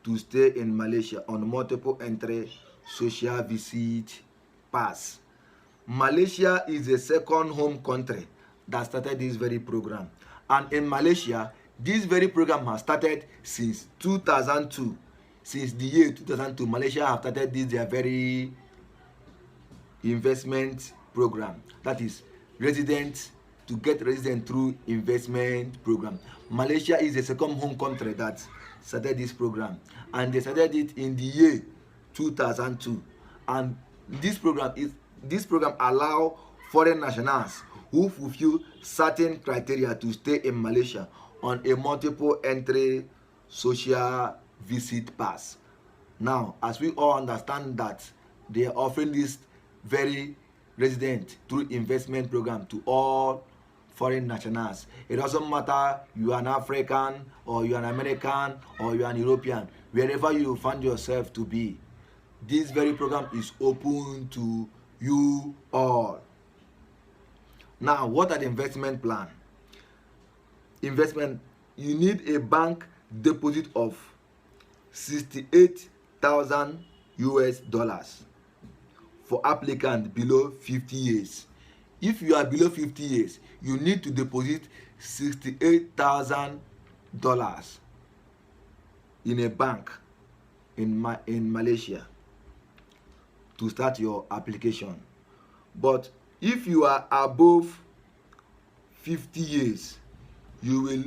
to stay in Malaysia on multiple entry social visit pass. Malaysia is the second home country that started this very program, and in Malaysia, this very program has started since 2002. Since the year 2002, Malaysia have started this their very investment program. That is residents to get resident through investment program. Malaysia is the second home country that started this program, and they started it in the year 2002. And this program allow foreign nationals who fulfill certain criteria to stay in Malaysia on a multiple entry social visit pass. Now, as we all understand that they are offering this very resident through investment program to all foreign nationals. It doesn't matter you are an African or you are an American or you are an European, wherever you find yourself to be, this very program is open to you all. Now, what are the investment plan? Investment, you need a bank deposit of 68,000 US dollars for applicant below 50 years. If you are below 50 years, you need to deposit $68,000 in a bank in Malaysia to start your application. But if you are above 50 years, you will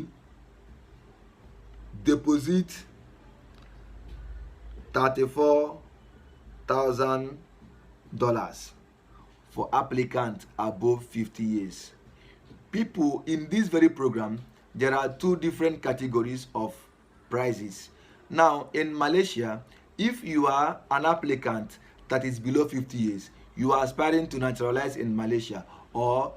deposit $34,000 for applicants above 50 years. People in this very program, there are 2 different categories of prices. Now, in Malaysia, if you are an applicant that is below 50 years, you are aspiring to naturalize in Malaysia or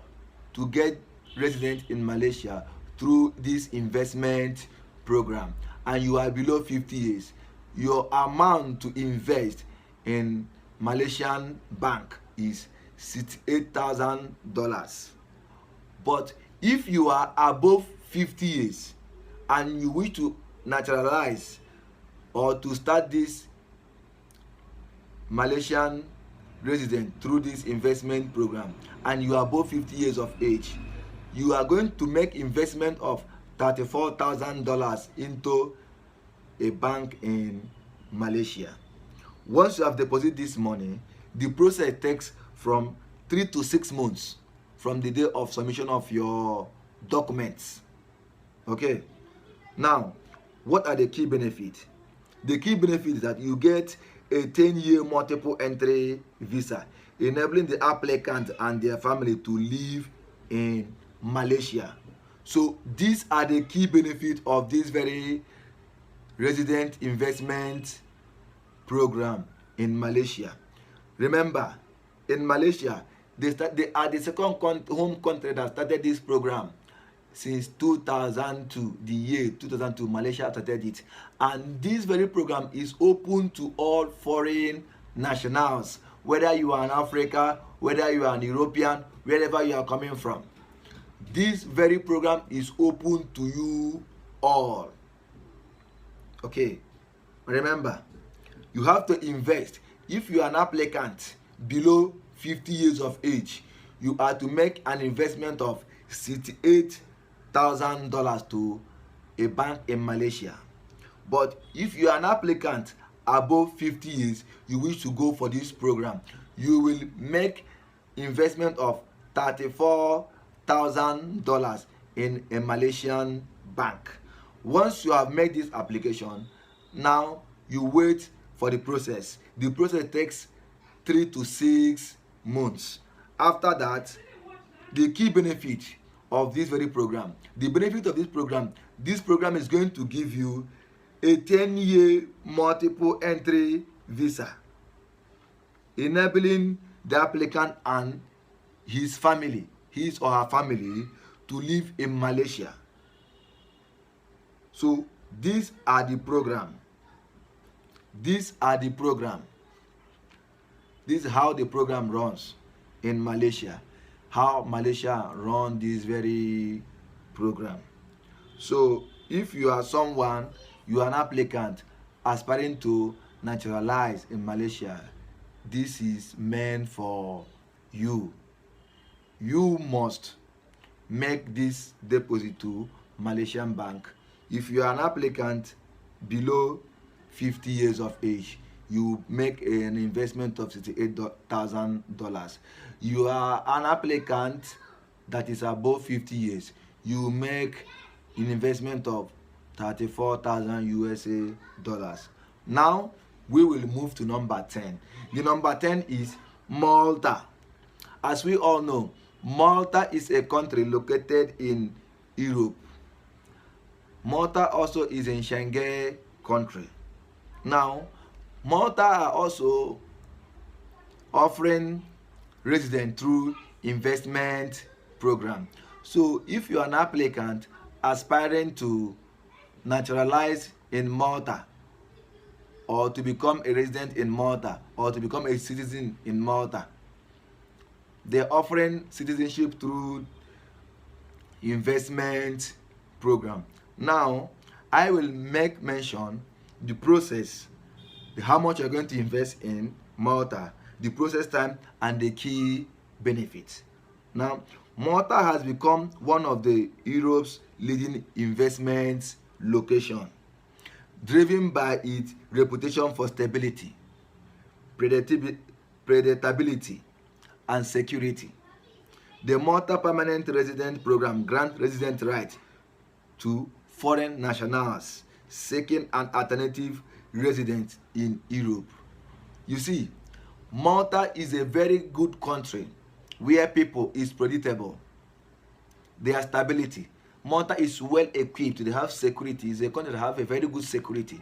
to get resident in Malaysia through this investment program, and you are below 50 years, your amount to invest in Malaysian bank is $68,000. But if you are above 50 years and you wish to naturalize or to start this Malaysian resident through this investment program, and you are above 50 years of age, you are going to make investment of $34,000 into a bank in Malaysia. Once you have deposited this money, the process takes from 3 to 6 months from the day of submission of your documents. Okay. Now, what are the key benefits? The key benefit is that you get a 10-year multiple entry visa, enabling the applicant and their family to live in Malaysia. So these are the key benefits of this very resident investment program in Malaysia. Remember, in Malaysia, they are the second home country that started this program. Since 2002, the year 2002, Malaysia started it. And this very program is open to all foreign nationals, whether you are in Africa, whether you are an European, wherever you are coming from. This very program is open to you all. Okay, remember, you have to invest. If you are an applicant below 50 years of age, you are to make an investment of $68,000 to a bank in Malaysia. But if you are an applicant above 50 years, you wish to go for this program, you will make investment of $34,000 in a Malaysian bank. Once you have made this application, now you wait for the process. The process takes 3 to 6 months. After that, the key benefit of this very program, the benefit of this program is going to give you a 10-year multiple entry visa, enabling the applicant and his family, his or her family, to live in Malaysia. So these are the program. This is how the program runs in Malaysia. How Malaysia run this very program. So if you are someone, you are an applicant aspiring to naturalize in Malaysia, this is meant for you. You must make this deposit to Malaysian bank. If you are an applicant below 50 years of age, you make an investment of $68,000. You are an applicant that is above 50 years, you make an investment of 34,000 USA dollars. Now we will move to number 10. The number 10 is Malta. As we all know, Malta is a country located in Europe. Malta also is in Schengen country. Now, Malta are also offering resident through investment program. So if you are an applicant aspiring to naturalize in Malta, or to become a resident in Malta, or to become a citizen in Malta, they're offering citizenship through investment program. Now I will make mention the process, how much you're going to invest in Malta, the process time, and the key benefits. Now, Malta has become one of the Europe's leading investment location, driven by its reputation for stability, predictability, and security. The Malta Permanent Resident Program grants resident rights to foreign nationals seeking an alternative residence in Europe. You see, Malta is a very good country where people is predictable. Their stability. Malta is well equipped. They have security. It's a country that have a very good security,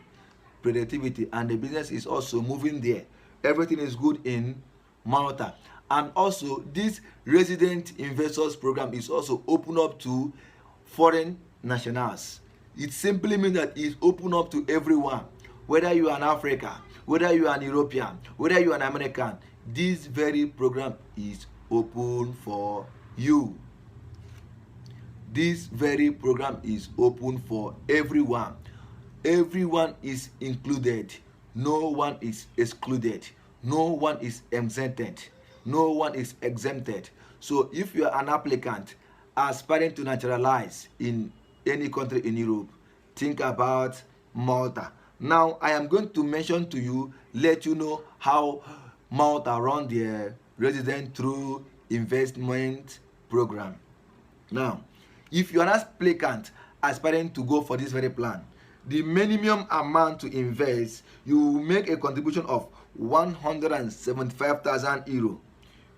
predictability, and the business is also moving there. Everything is good in Malta. And also, this resident investors program is also open up to foreign nationals. It simply means that it's open up to everyone, whether you are an African, whether you are an European, whether you are an American. This very program is open for you. This very program is open for everyone. Everyone is included. No one is excluded. No one is exempted. No one is exempted. So if you are an applicant aspiring to naturalize in any country in Europe, think about Malta. Now I am going to mention to you, let you know how Malta run their resident through investment program. Now, if you are an applicant aspiring to go for this very plan, the minimum amount to invest, you will make a contribution of 175,000 euro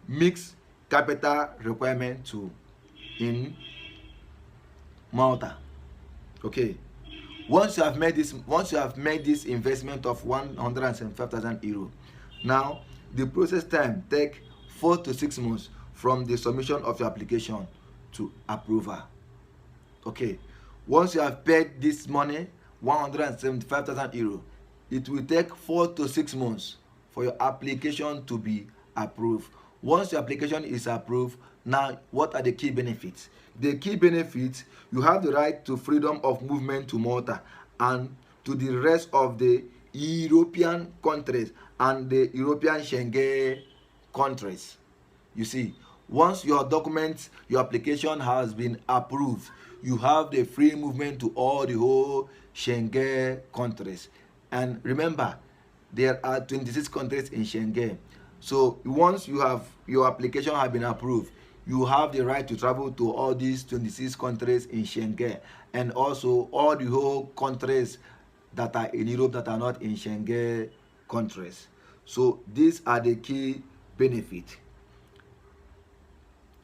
mixed capital requirement to in Malta. Okay. Once you have made this investment of 175,000 euro, now the process time take 4 to 6 months from the submission of your application to approval. Okay. Once you have paid this money, 175,000 euro, it will take 4 to 6 months for your application to be approved. Once your application is approved, now what are the key benefits? The key benefits, you have the right to freedom of movement to Malta and to the rest of the European countries and the European Schengen countries. You see, once your documents, your application has been approved, you have the free movement to all the whole Schengen countries. And remember, there are 26 countries in Schengen. So once you have your application has been approved, you have the right to travel to all these 26 countries in Schengen, and also all the whole countries that are in Europe that are not in Schengen countries. So these are the key benefits.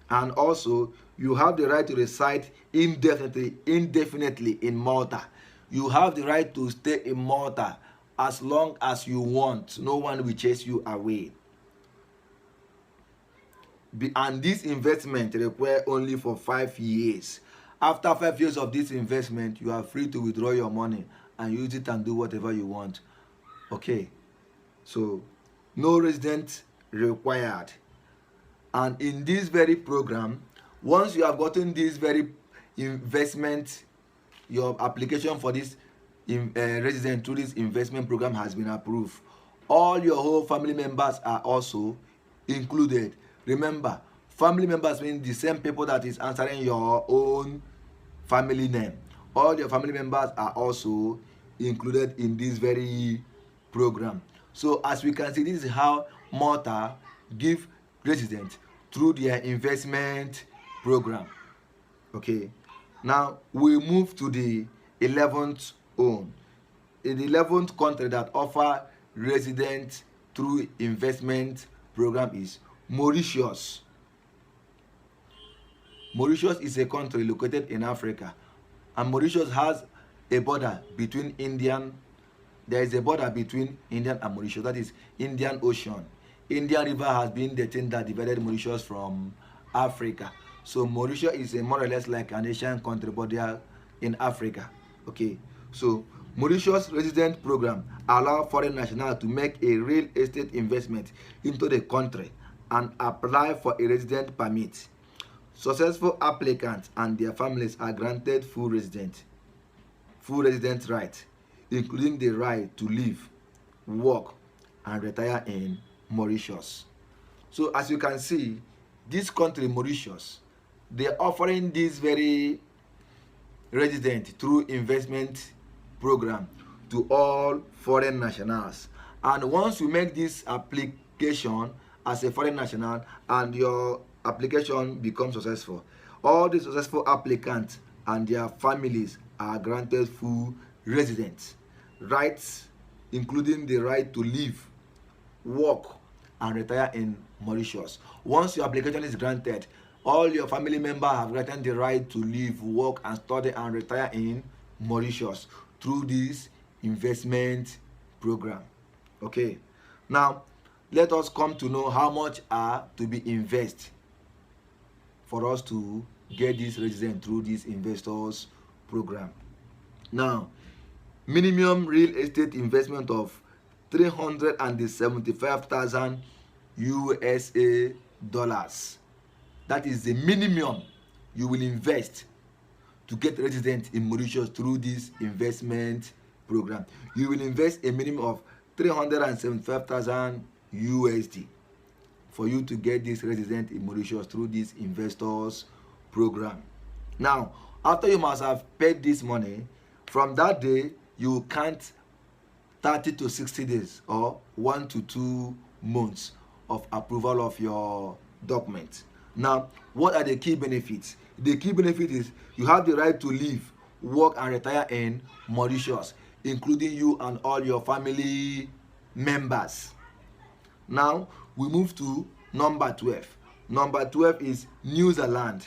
And also, you have the right to reside indefinitely in Malta. You have the right to stay in Malta as long as you want. No one will chase you away. And this investment requires only for 5 years. After 5 years of this investment, you are free to withdraw your money and use it and do whatever you want. Okay, so no resident required. And in this very program, once you have gotten this very investment, your application for this resident through this investment program has been approved, all your whole family members are also included. Remember, family members mean the same people that is answering your own family name. All your family members are also included in this very program. So as we can see, this is how Malta give residents through their investment program. Okay, now we move to the 11th one. The 11th country that offer residents through investment program is Mauritius. Mauritius is a country located in Africa, and Mauritius has a border between there is a border between Indian and Mauritius, that is Indian Ocean. Indian River has been the thing that divided Mauritius from Africa. So Mauritius is a more or less like an Asian country, but they are in Africa. Okay, so Mauritius resident program allow foreign nationals to make a real estate investment into the country and apply for a resident permit. Successful applicants and their families are granted full resident rights, including the right to live, work, and retire in Mauritius. So as you can see, this country, Mauritius, they are offering this very resident through investment program to all foreign nationals. And once you make this application as a foreign national and your application becomes successful, all the successful applicants and their families are granted full residence rights, including the right to live, work, and retire in Mauritius. Once your application is granted, all your family members have granted the right to live, work, and study and retire in Mauritius through this investment program. Okay, now let us come to know how much are to be invested for us to get this resident through this investors program. Now, minimum real estate investment of 375,000 USA dollars. That is the minimum you will invest to get resident in Mauritius through this investment program. You will invest a minimum of 375,000 USD for you to get this resident in Mauritius through this investors program. Now, After you must have paid this money, from that day you count 30 to 60 days or 1 to 2 months of approval of your document. Now, what are the key benefits? The key benefit is you have the right to live, work and retire in Mauritius, including you and all your family members. Now we move to number 12. Number 12 is New Zealand.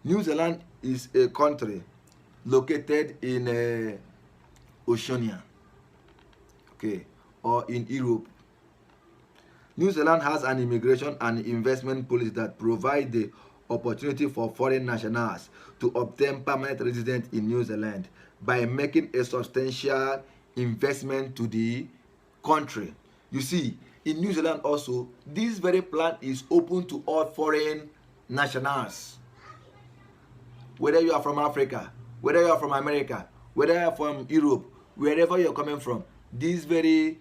New Zealand is a country located in Oceania, okay, or in Europe. New Zealand has an immigration and investment policy that provide the opportunity for foreign nationals to obtain permanent residence in New Zealand by making a substantial investment to the country. You see, in New Zealand also, this very plan is open to all foreign nationals. Whether you are from Africa, whether you are from America, whether you are from Europe, wherever you are coming from, this very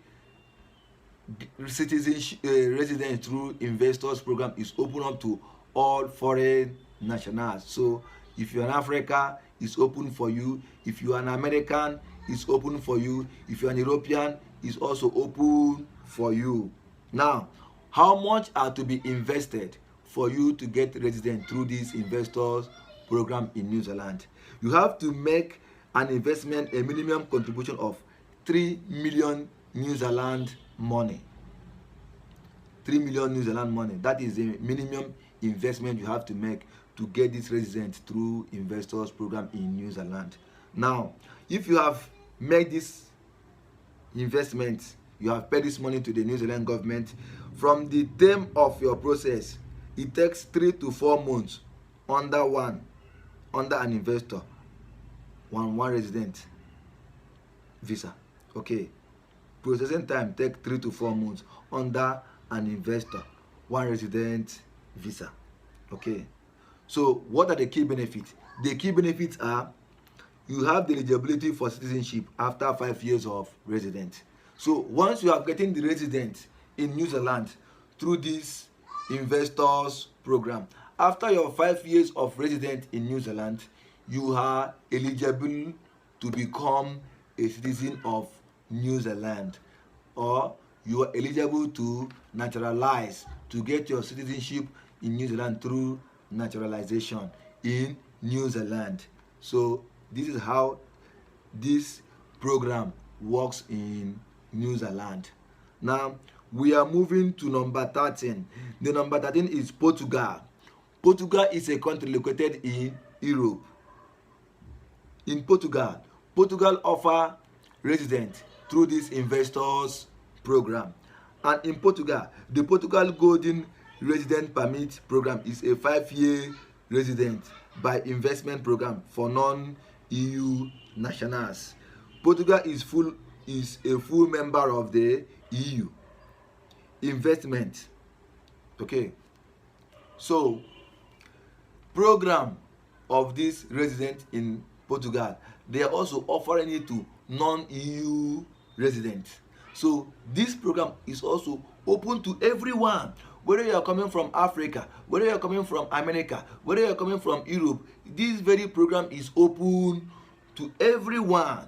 citizenship residence through investors program is open up to all foreign nationals. So if you're in Africa, it's open for you. If you are an American, it's open for you. If you're an European, it's also open for you. Now, how much are to be invested for you to get resident through this investors program in New Zealand? You have to make an investment, a minimum contribution of 3 million New Zealand money. 3 million New Zealand money. That is the minimum investment you have to make to get this resident through investors program in New Zealand. Now, if you have made this investment, you have paid this money to the New Zealand government, from the term of your process, it takes 3 to 4 months under an investor, one resident visa. Okay, processing time take 3 to 4 months under an investor, one resident visa. Okay, so what are the key benefits? The key benefits are you have the eligibility for citizenship after 5 years of residence. So once you are getting the resident in New Zealand through this investors program, after your 5 years of residence in New Zealand, you are eligible to become a citizen of New Zealand, or you are eligible to naturalize, to get your citizenship in New Zealand through naturalization in New Zealand. So this is how this program works in New Zealand. Now we are moving to number 13. The number 13 is Portugal. Portugal is a country located in Europe. In Portugal offer residents through this investors program. And in Portugal, the Portugal Golden Resident Permit program is a 5-year resident by investment program for non-EU nationals. Portugal is a full member of the EU. Investment. Okay. So, program of this resident in Portugal, they are also offering it to non-EU residents. So this program is also open to everyone, whether you are coming from Africa, whether you are coming from America, whether you are coming from Europe. This very program is open to everyone.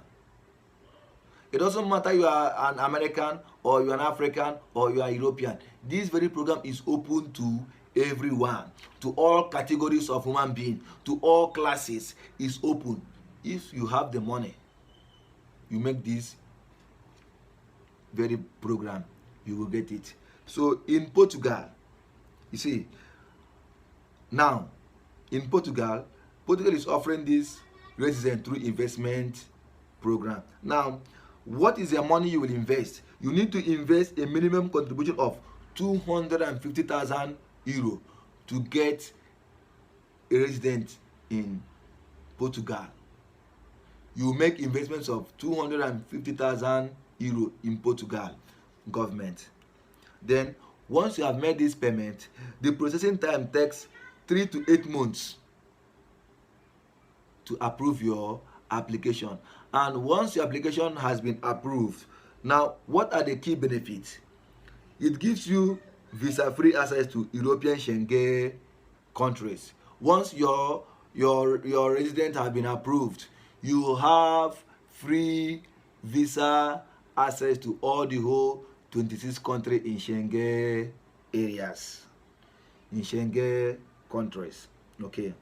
It doesn't matter you are an American or you are an African or you are European. This very program is open to everyone, to all categories of human beings, to all classes. Is open. If you have the money, you make this very program, you will get it. So in Portugal, you see, now in Portugal is offering this resident through investment program. Now, what is the money you will invest? You need to invest a minimum contribution of 250,000 euro to get a resident in Portugal. You make investments of 250,000 euro in Portugal government. Then once you have made this payment, the processing time takes 3 to 8 months to approve your application. And once your application has been approved, now what are the key benefits? It gives you visa-free access to European Schengen countries. Once your your resident has been approved, you have free visa access to all the whole 26 countries in Schengen areas, in Schengen countries. Okay.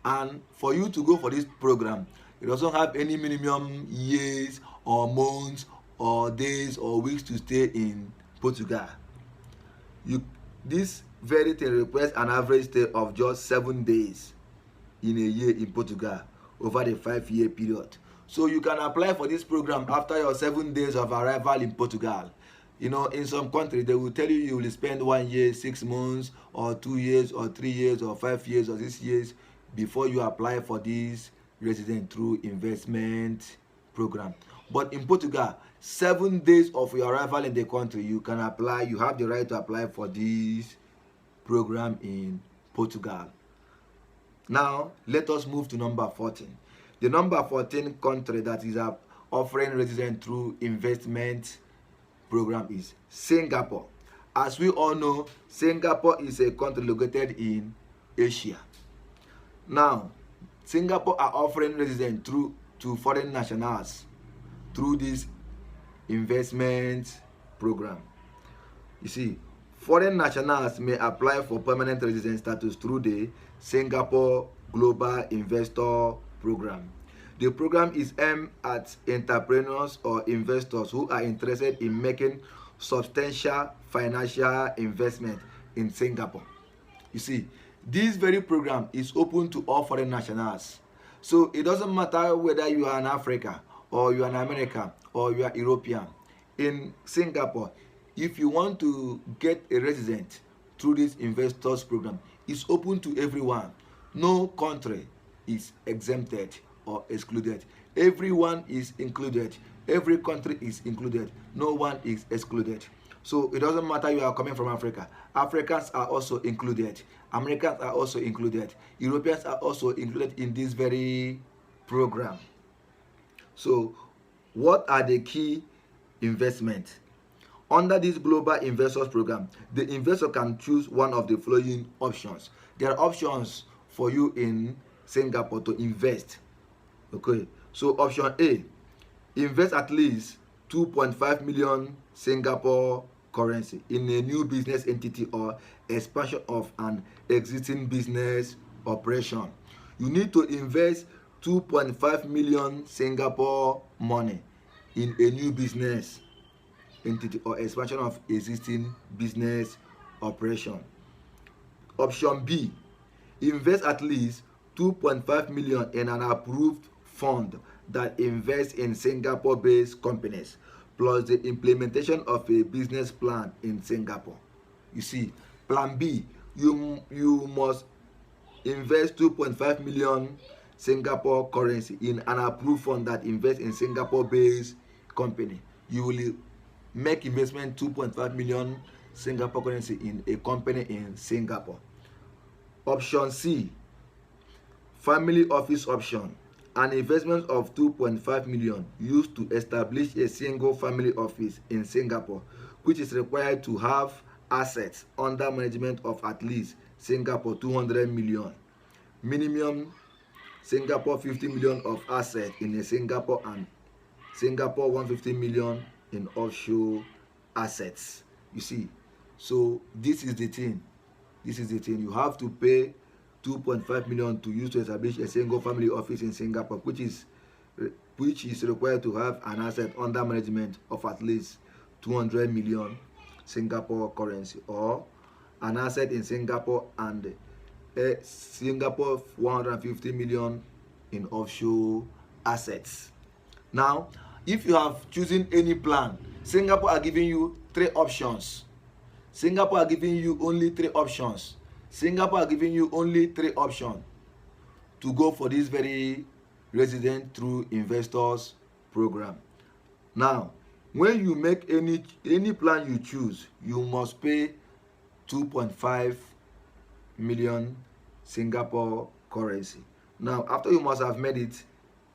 And for you to go for this program, it doesn't have any minimum years or months or days or weeks to stay in Portugal. This very thing requires an average stay of just 7 days in a year in Portugal over the 5-year period. So you can apply for this program after your 7 days of arrival in Portugal. You know, in some countries they will tell you you will spend 1 year, 6 months, or 2 years, or 3 years, or 5 years, or 6 years before you apply for this resident through investment program. But in Portugal, 7 days of your arrival in the country, you can apply. You have the right to apply for this program in Portugal. Now let us move to number 14. The number 14 country that is offering resident through investment program is Singapore. As we all know, Singapore is a country located in Asia. Now, Singapore are offering residence to foreign nationals through this investment program. You see, foreign nationals may apply for permanent resident status through the Singapore Global Investor Program. The program is aimed at entrepreneurs or investors who are interested in making substantial financial investment in Singapore. You see, this very program is open to all foreign nationals. So it doesn't matter whether you are an African or you are an American or you are European. In Singapore, if you want to get a resident through this investors program, it's open to everyone. No country is exempted or excluded. Everyone is included. Every country is included. No one is excluded. So it doesn't matter you are coming from Africa. Africans are also included. Americans are also included. Europeans are also included in this very program. So what are the key investments? Under this global investors program, the investor can choose one of the following options. There are options for you in Singapore to invest. Okay, so option A, invest at least 2.5 million Singapore currency in a new business entity or expansion of an existing business operation. You need to invest 2.5 million Singapore money in a new business entity or expansion of existing business operation. Option B, invest at least 2.5 million in an approved fund that invests in Singapore-based companies, plus the implementation of a business plan in Singapore. You see, plan B, you must invest 2.5 million Singapore currency in an approved fund that invests in Singapore-based company. You will make investment 2.5 million Singapore currency in a company in Singapore. Option C, family office option, an investment of 2.5 million used to establish a single family office in Singapore, which is required to have assets under management of at least Singapore 200 million. Minimum Singapore 50 million of assets in a Singapore and Singapore 150 million in offshore assets. You see, so this is the thing. This is the thing. You have to pay 2.5 million to use to establish a single family office in Singapore, which is required to have an asset under management of at least 200 million Singapore currency, or an asset in Singapore and Singapore 150 million in offshore assets. Now, if you have chosen any plan, Singapore are giving you 3 options. Singapore are giving you only 3 options. Singapore are giving you only 3 options to go for this very resident through investors program. Now, when you make any plan you choose, you must pay 2.5 million Singapore currency. Now, after you must have made it,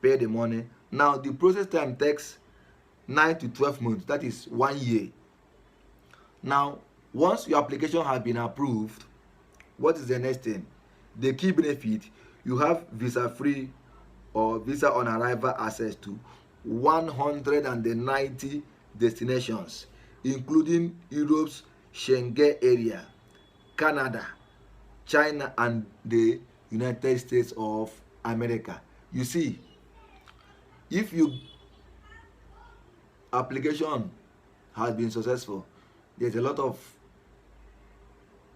pay the money. Now, the process time takes 9 to 12 months. That is 1 year. Now, once your application has been approved, What is the next thing? The key benefit, you have visa-free or visa on arrival access to 190 destinations, including Europe's Schengen area, Canada, China, and the United States of America. You see, if your application has been successful, there's a lot of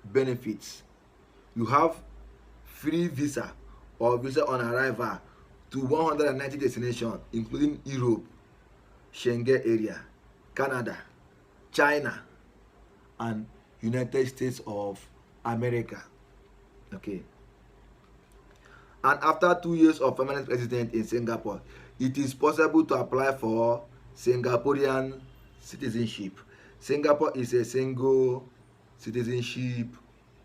benefits. You have free visa or visa on arrival to 190 destinations, including Europe, Schengen area, Canada, China, and United States of America. Okay. And after 2 years of permanent residence in Singapore, it is possible to apply for Singaporean citizenship. Singapore is a single citizenship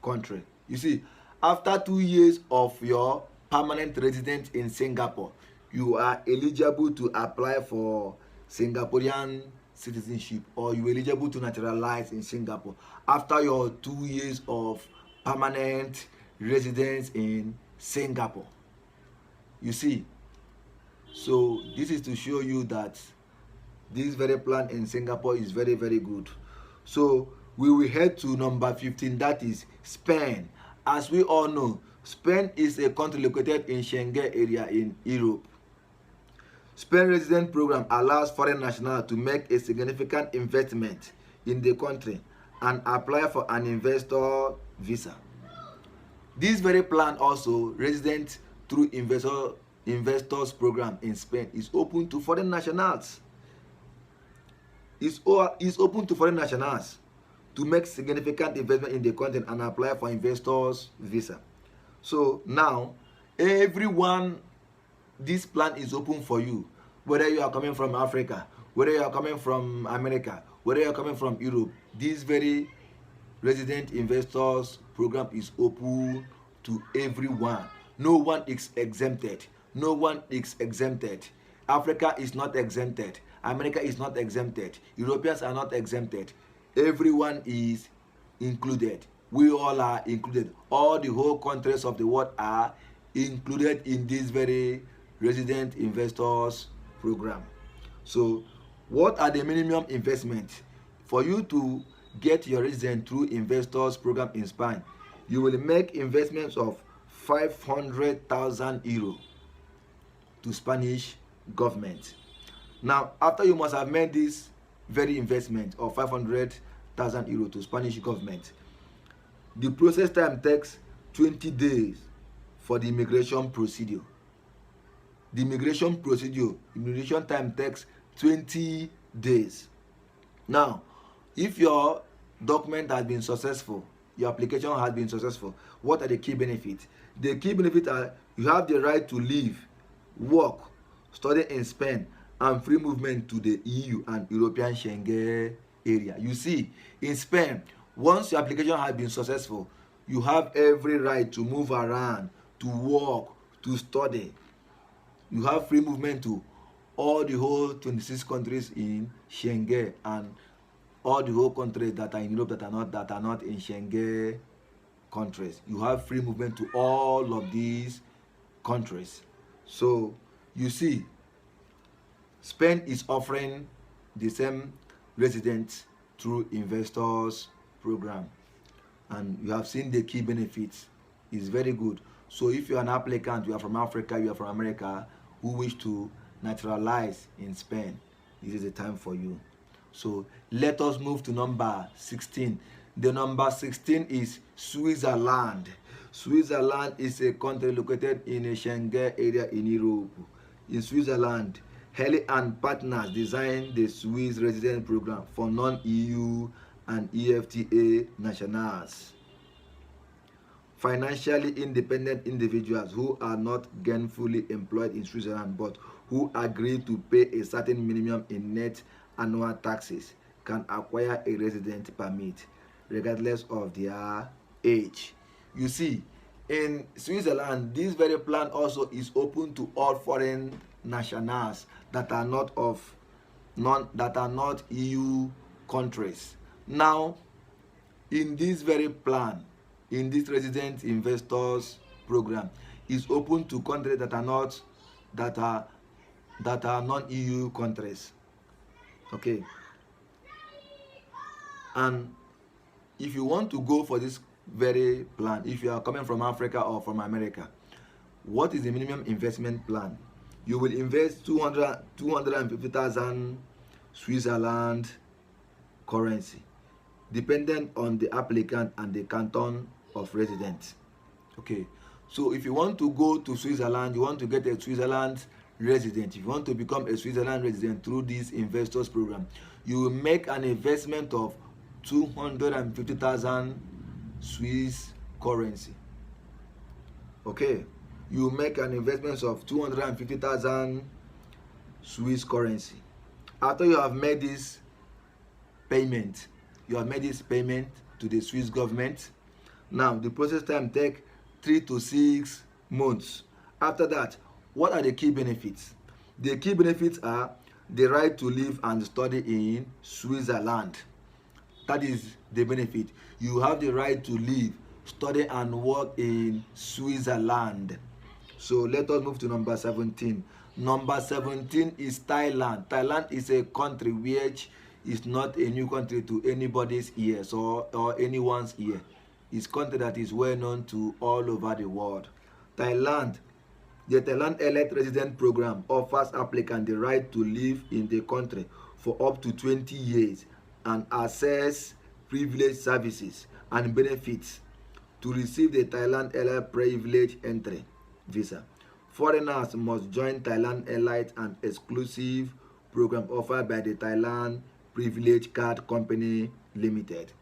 country. You see, after 2 years of your permanent residence in Singapore, you are eligible to apply for Singaporean citizenship, or you are eligible to naturalize in Singapore after your 2 years of permanent residence in Singapore. You see, so this is to show you that this very plan in Singapore is very, very good. So we will head to number 15, that is Spain. As we all know, Spain is a country located in Schengen area in Europe. Spain resident program allows foreign nationals to make a significant investment in the country and apply for an investor visa. This very plan also, resident through investors program in Spain, is open to foreign nationals. Is open to foreign nationals to make significant investment in the country and apply for investors visa. So now everyone, this plan is open for you, whether you are coming from Africa, whether you are coming from America, whether you are coming from Europe. This very resident investors program is open to everyone. No one is exempted. No one is exempted. Africa is not exempted. America is not exempted. Europeans are not exempted. Everyone is included. We all are included. All the whole countries of the world are included in this very resident investors program. So what are the minimum investment for you to get your resident through investors program in Spain? You will make investments of 500,000 euro to Spanish government. Now, after you must have made this very investment of 500,000 euro to Spanish government, the process time takes 20 days for the immigration procedure. The immigration time takes 20 days. Now, if your document has been successful, your application has been successful, what are the key benefits? The key benefits are you have the right to live, work, study in Spain, and free movement to the EU and European Schengen area. You see, in Spain, once your application has been successful, you have every right to move around, to work, to study. You have free movement to all the whole 26 countries in Schengen and all the whole countries that are in Europe that are not in Schengen countries. You have free movement to all of these countries. So you see, Spain is offering the same residents through investors program, and you have seen the key benefits. It's very good. So if you're an applicant, you are from Africa, you are from America, who wish to naturalize in Spain, this is the time for you. So let us move to number 16. The number 16 is Switzerland. Switzerland is a country located in a Schengen area in Europe. In Switzerland, Haley and partners designed the Swiss resident program for non-EU and EFTA nationals. Financially independent individuals who are not gainfully employed in Switzerland but who agree to pay a certain minimum in net annual taxes can acquire a resident permit regardless of their age. You see, in Switzerland, this very plan also is open to all foreign nationals that are not EU countries. Now, in this very plan, in this resident investors program is open to countries that are not that are non-EU countries. Okay. And if you want to go for this very plan, if you are coming from Africa or from America, what is the minimum investment plan? You will invest 250,000 Switzerland currency, dependent on the applicant and the canton of residence. Okay, so if you want to go to Switzerland, you want to get a Switzerland resident, if you want to become a Switzerland resident through this investors program, you will make an investment of 250,000 Swiss currency. Okay, you make an investment of 250,000 Swiss currency. After you have made this payment, to the Swiss government. Now the process time take 3 to 6 months. After that, what are the key benefits? The key benefits are the right to live and study in Switzerland. That is the benefit. You have the right to live, study and work in Switzerland. So let us move to number 17. Number 17 is Thailand. Thailand is a country which is not a new country to anybody's ears or anyone's ear. It's a country that is well known to all over the world. Thailand, the Thailand Elite Resident Program offers applicants the right to live in the country for up to 20 years and access privileged services and benefits. To receive the Thailand Elite Privilege Entry visa, foreigners must join Thailand Elite and exclusive program offered by the Thailand Privilege Card Company Limited.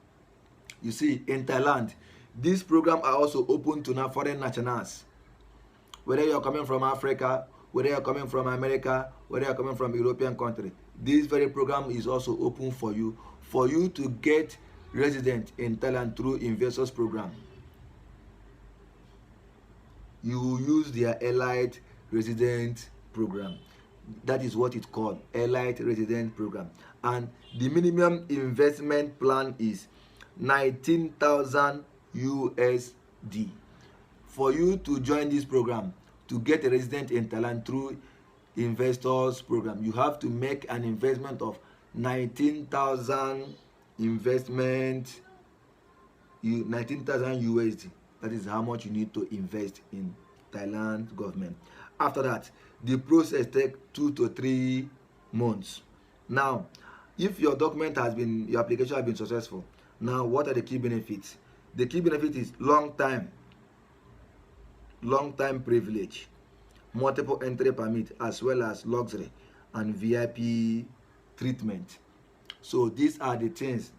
You see, in Thailand, these programs are also open to now foreign nationals. Whether you're coming from Africa, whether you're coming from America, whether you're coming from European country, this very program is also open for you to get resident in Thailand through investors program. You use their Elite Resident Program. That is what it's called, Elite Resident Program. And the minimum investment plan is 19,000 USD. For you to join this program, to get a resident in Thailand through investors program, you have to make an investment of 19,000 USD. That is how much you need to invest in Thailand government. After that, the process takes 2 to 3 months. Now, if your application has been successful, now what are the key benefits? The key benefit is long time privilege, multiple entry permit, as well as luxury and VIP treatment. So these are the things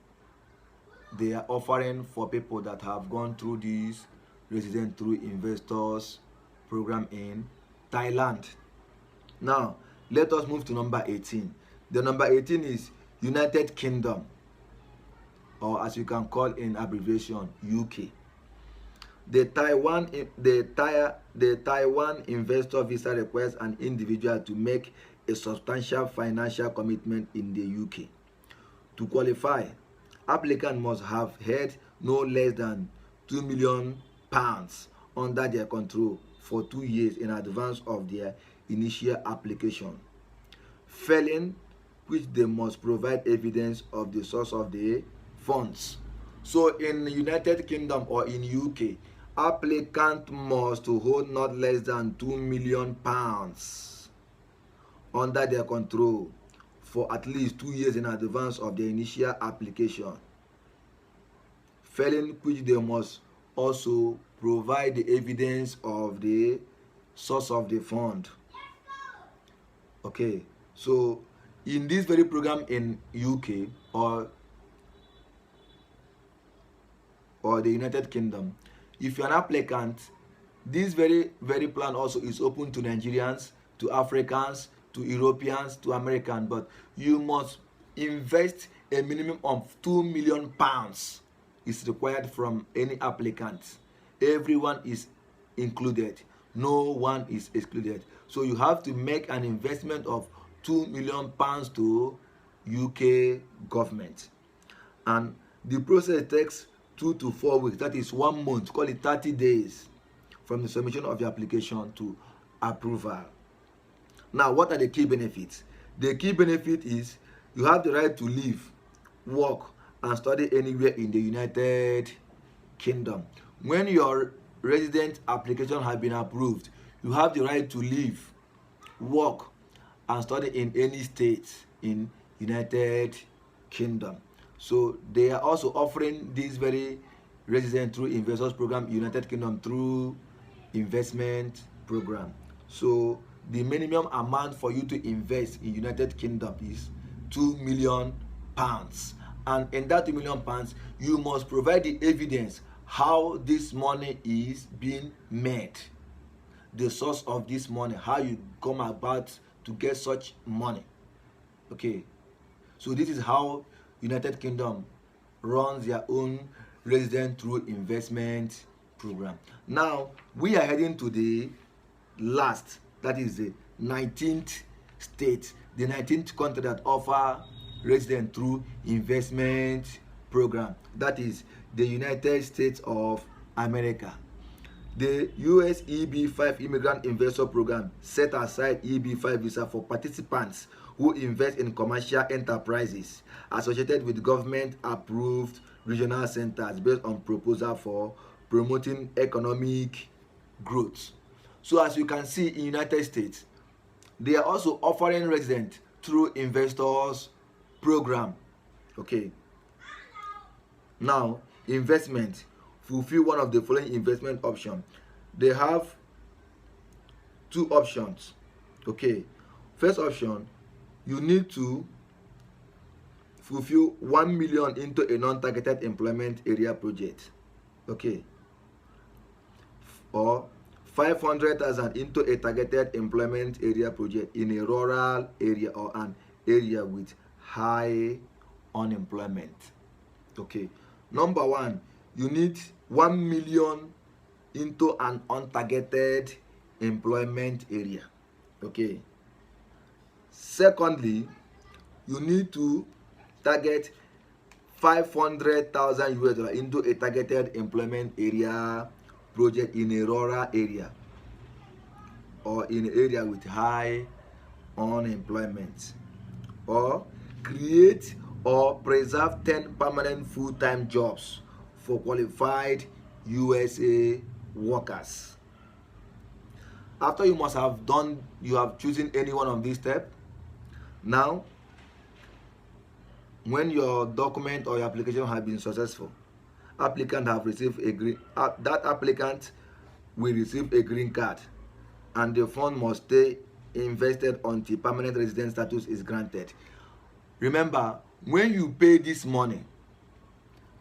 they are offering for people that have gone through this resident through investors program in Thailand. Now let us move to number 18. The number 18 is United Kingdom, or as you can call in abbreviation, UK. The Taiwan investor visa requires an individual to make a substantial financial commitment in the UK. To qualify, applicant must have had no less than £2 million under their control for 2 years in advance of their initial application. Failing which, they must provide evidence of the source of the funds. So in the United Kingdom or in UK, applicant must hold not less than £2 million under their control for at least 2 years in advance of the initial application. Failing which, they must also provide the evidence of the source of the fund. Okay, so in this very program in UK or the United Kingdom, if you're an applicant, this very plan also is open to Nigerians, to Africans, to Europeans, to Americans, but you must invest a minimum of £2 million is required from any applicant. Everyone is included, no one is excluded. So you have to make an investment of £2 million to UK government, and the process takes 2 to 4 weeks, that is 1 month, call it 30 days from the submission of your application to approval. Now, what are the key benefits? The key benefit is you have the right to live, work, and study anywhere in the United Kingdom. When your resident application has been approved, you have the right to live, work, and study in any state in United Kingdom. So they are also offering this very resident through investors program United Kingdom through investment program. So the minimum amount for you to invest in United Kingdom is £2 million, and in that £2 million you must provide the evidence how this money is being made, the source of this money, how you come about to get such money. Okay, so this is how United Kingdom runs their own resident through investment program. Now we are heading to the last, that is the 19th state, the 19th country that offer resident through investment program, that is the United States of America. The US EB-5 Immigrant Investor Program set aside EB-5 visa for participants who invest in commercial enterprises associated with government-approved regional centers based on proposal for promoting economic growth. So as you can see in United States, they are also offering resident through investors program. Okay. Now, investment. Fulfill one of the following investment options. They have two options. Okay. First option, you need to fulfill 1 million into a non-targeted employment area project. Okay. Or 500,000 into a targeted employment area project in a rural area or an area with high unemployment. Okay. Number one, you need 1 million into an untargeted employment area. Okay. Secondly, you need to target 500,000 US dollars into a targeted employment area project in a rural area or in an area with high unemployment. Or create or preserve 10 permanent full-time jobs for qualified USA workers. After you must have done, you have chosen any one of these steps. Now, when your document or your application has been successful, applicant have received a green, that applicant will receive a green card, and the fund must stay invested until permanent resident status is granted. Remember, when you pay this money,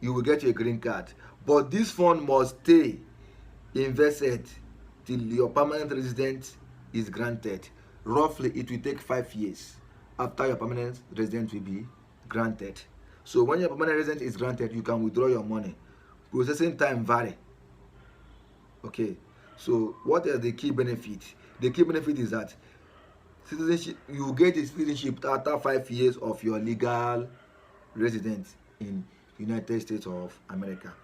you will get your green card, but this fund must stay invested till your permanent resident is granted. Roughly, it will take 5 years after your permanent resident will be granted. So when your permanent resident is granted, you can withdraw your money. Processing time vary. Okay, so what is the key benefit? The key benefit is that citizenship, you get a citizenship after 5 years of your legal residence in United States of America.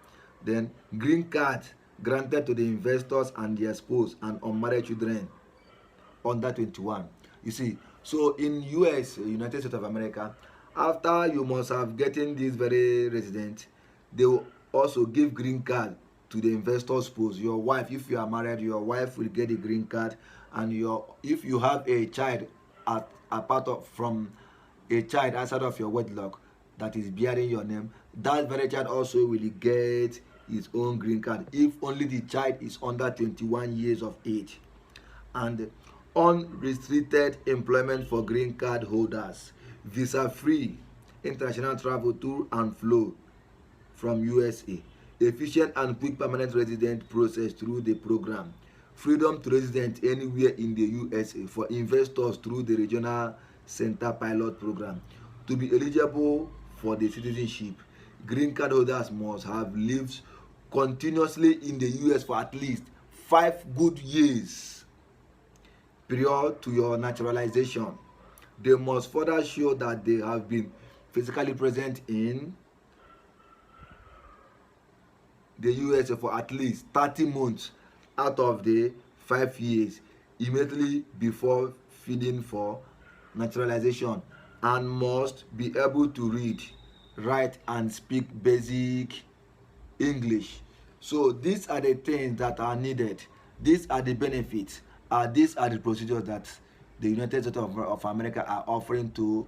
Then green card granted to the investors and their spouse and unmarried children under 21. You see, so in US, United States of America, after you must have getting this very resident, they will also give green card to the investor's spouse. Your wife, if you are married, your wife will get a green card, and if you have a child from a child outside of your wedlock that is bearing your name, that very child also will get his own green card if only the child is under 21 years of age. And unrestricted employment for green card holders, visa free international travel to and flow from USA, efficient and quick permanent resident process through the program, freedom to resident anywhere in the USA for investors through the regional center pilot program. To be eligible for the citizenship, green card holders must have lived continuously in the US for at least 5 good years prior to your naturalization. They must further show that they have been physically present in the USA for at least 30 months out of the 5 years immediately before filing for naturalization, and must be able to read, write and speak basic English. So these are the things that are needed. These are the benefits. These are the procedures that the United States of America are offering to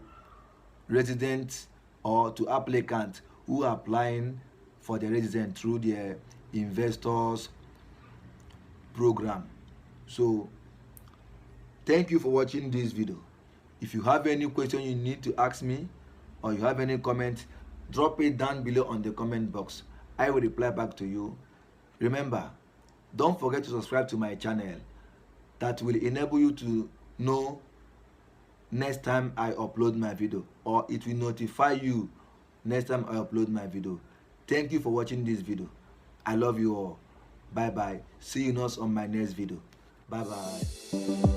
residents or to applicants who are applying for the resident through their investors program. So thank you for watching this video. If you have any question you need to ask me, or you have any comment, drop it down below on the comment box. I will reply back to you. Remember, don't forget to subscribe to my channel. That will enable you to know next time I upload my video, or it will notify you next time I upload my video. Thank you for watching this video. I love you all. Bye bye. See you next on my next video. Bye bye.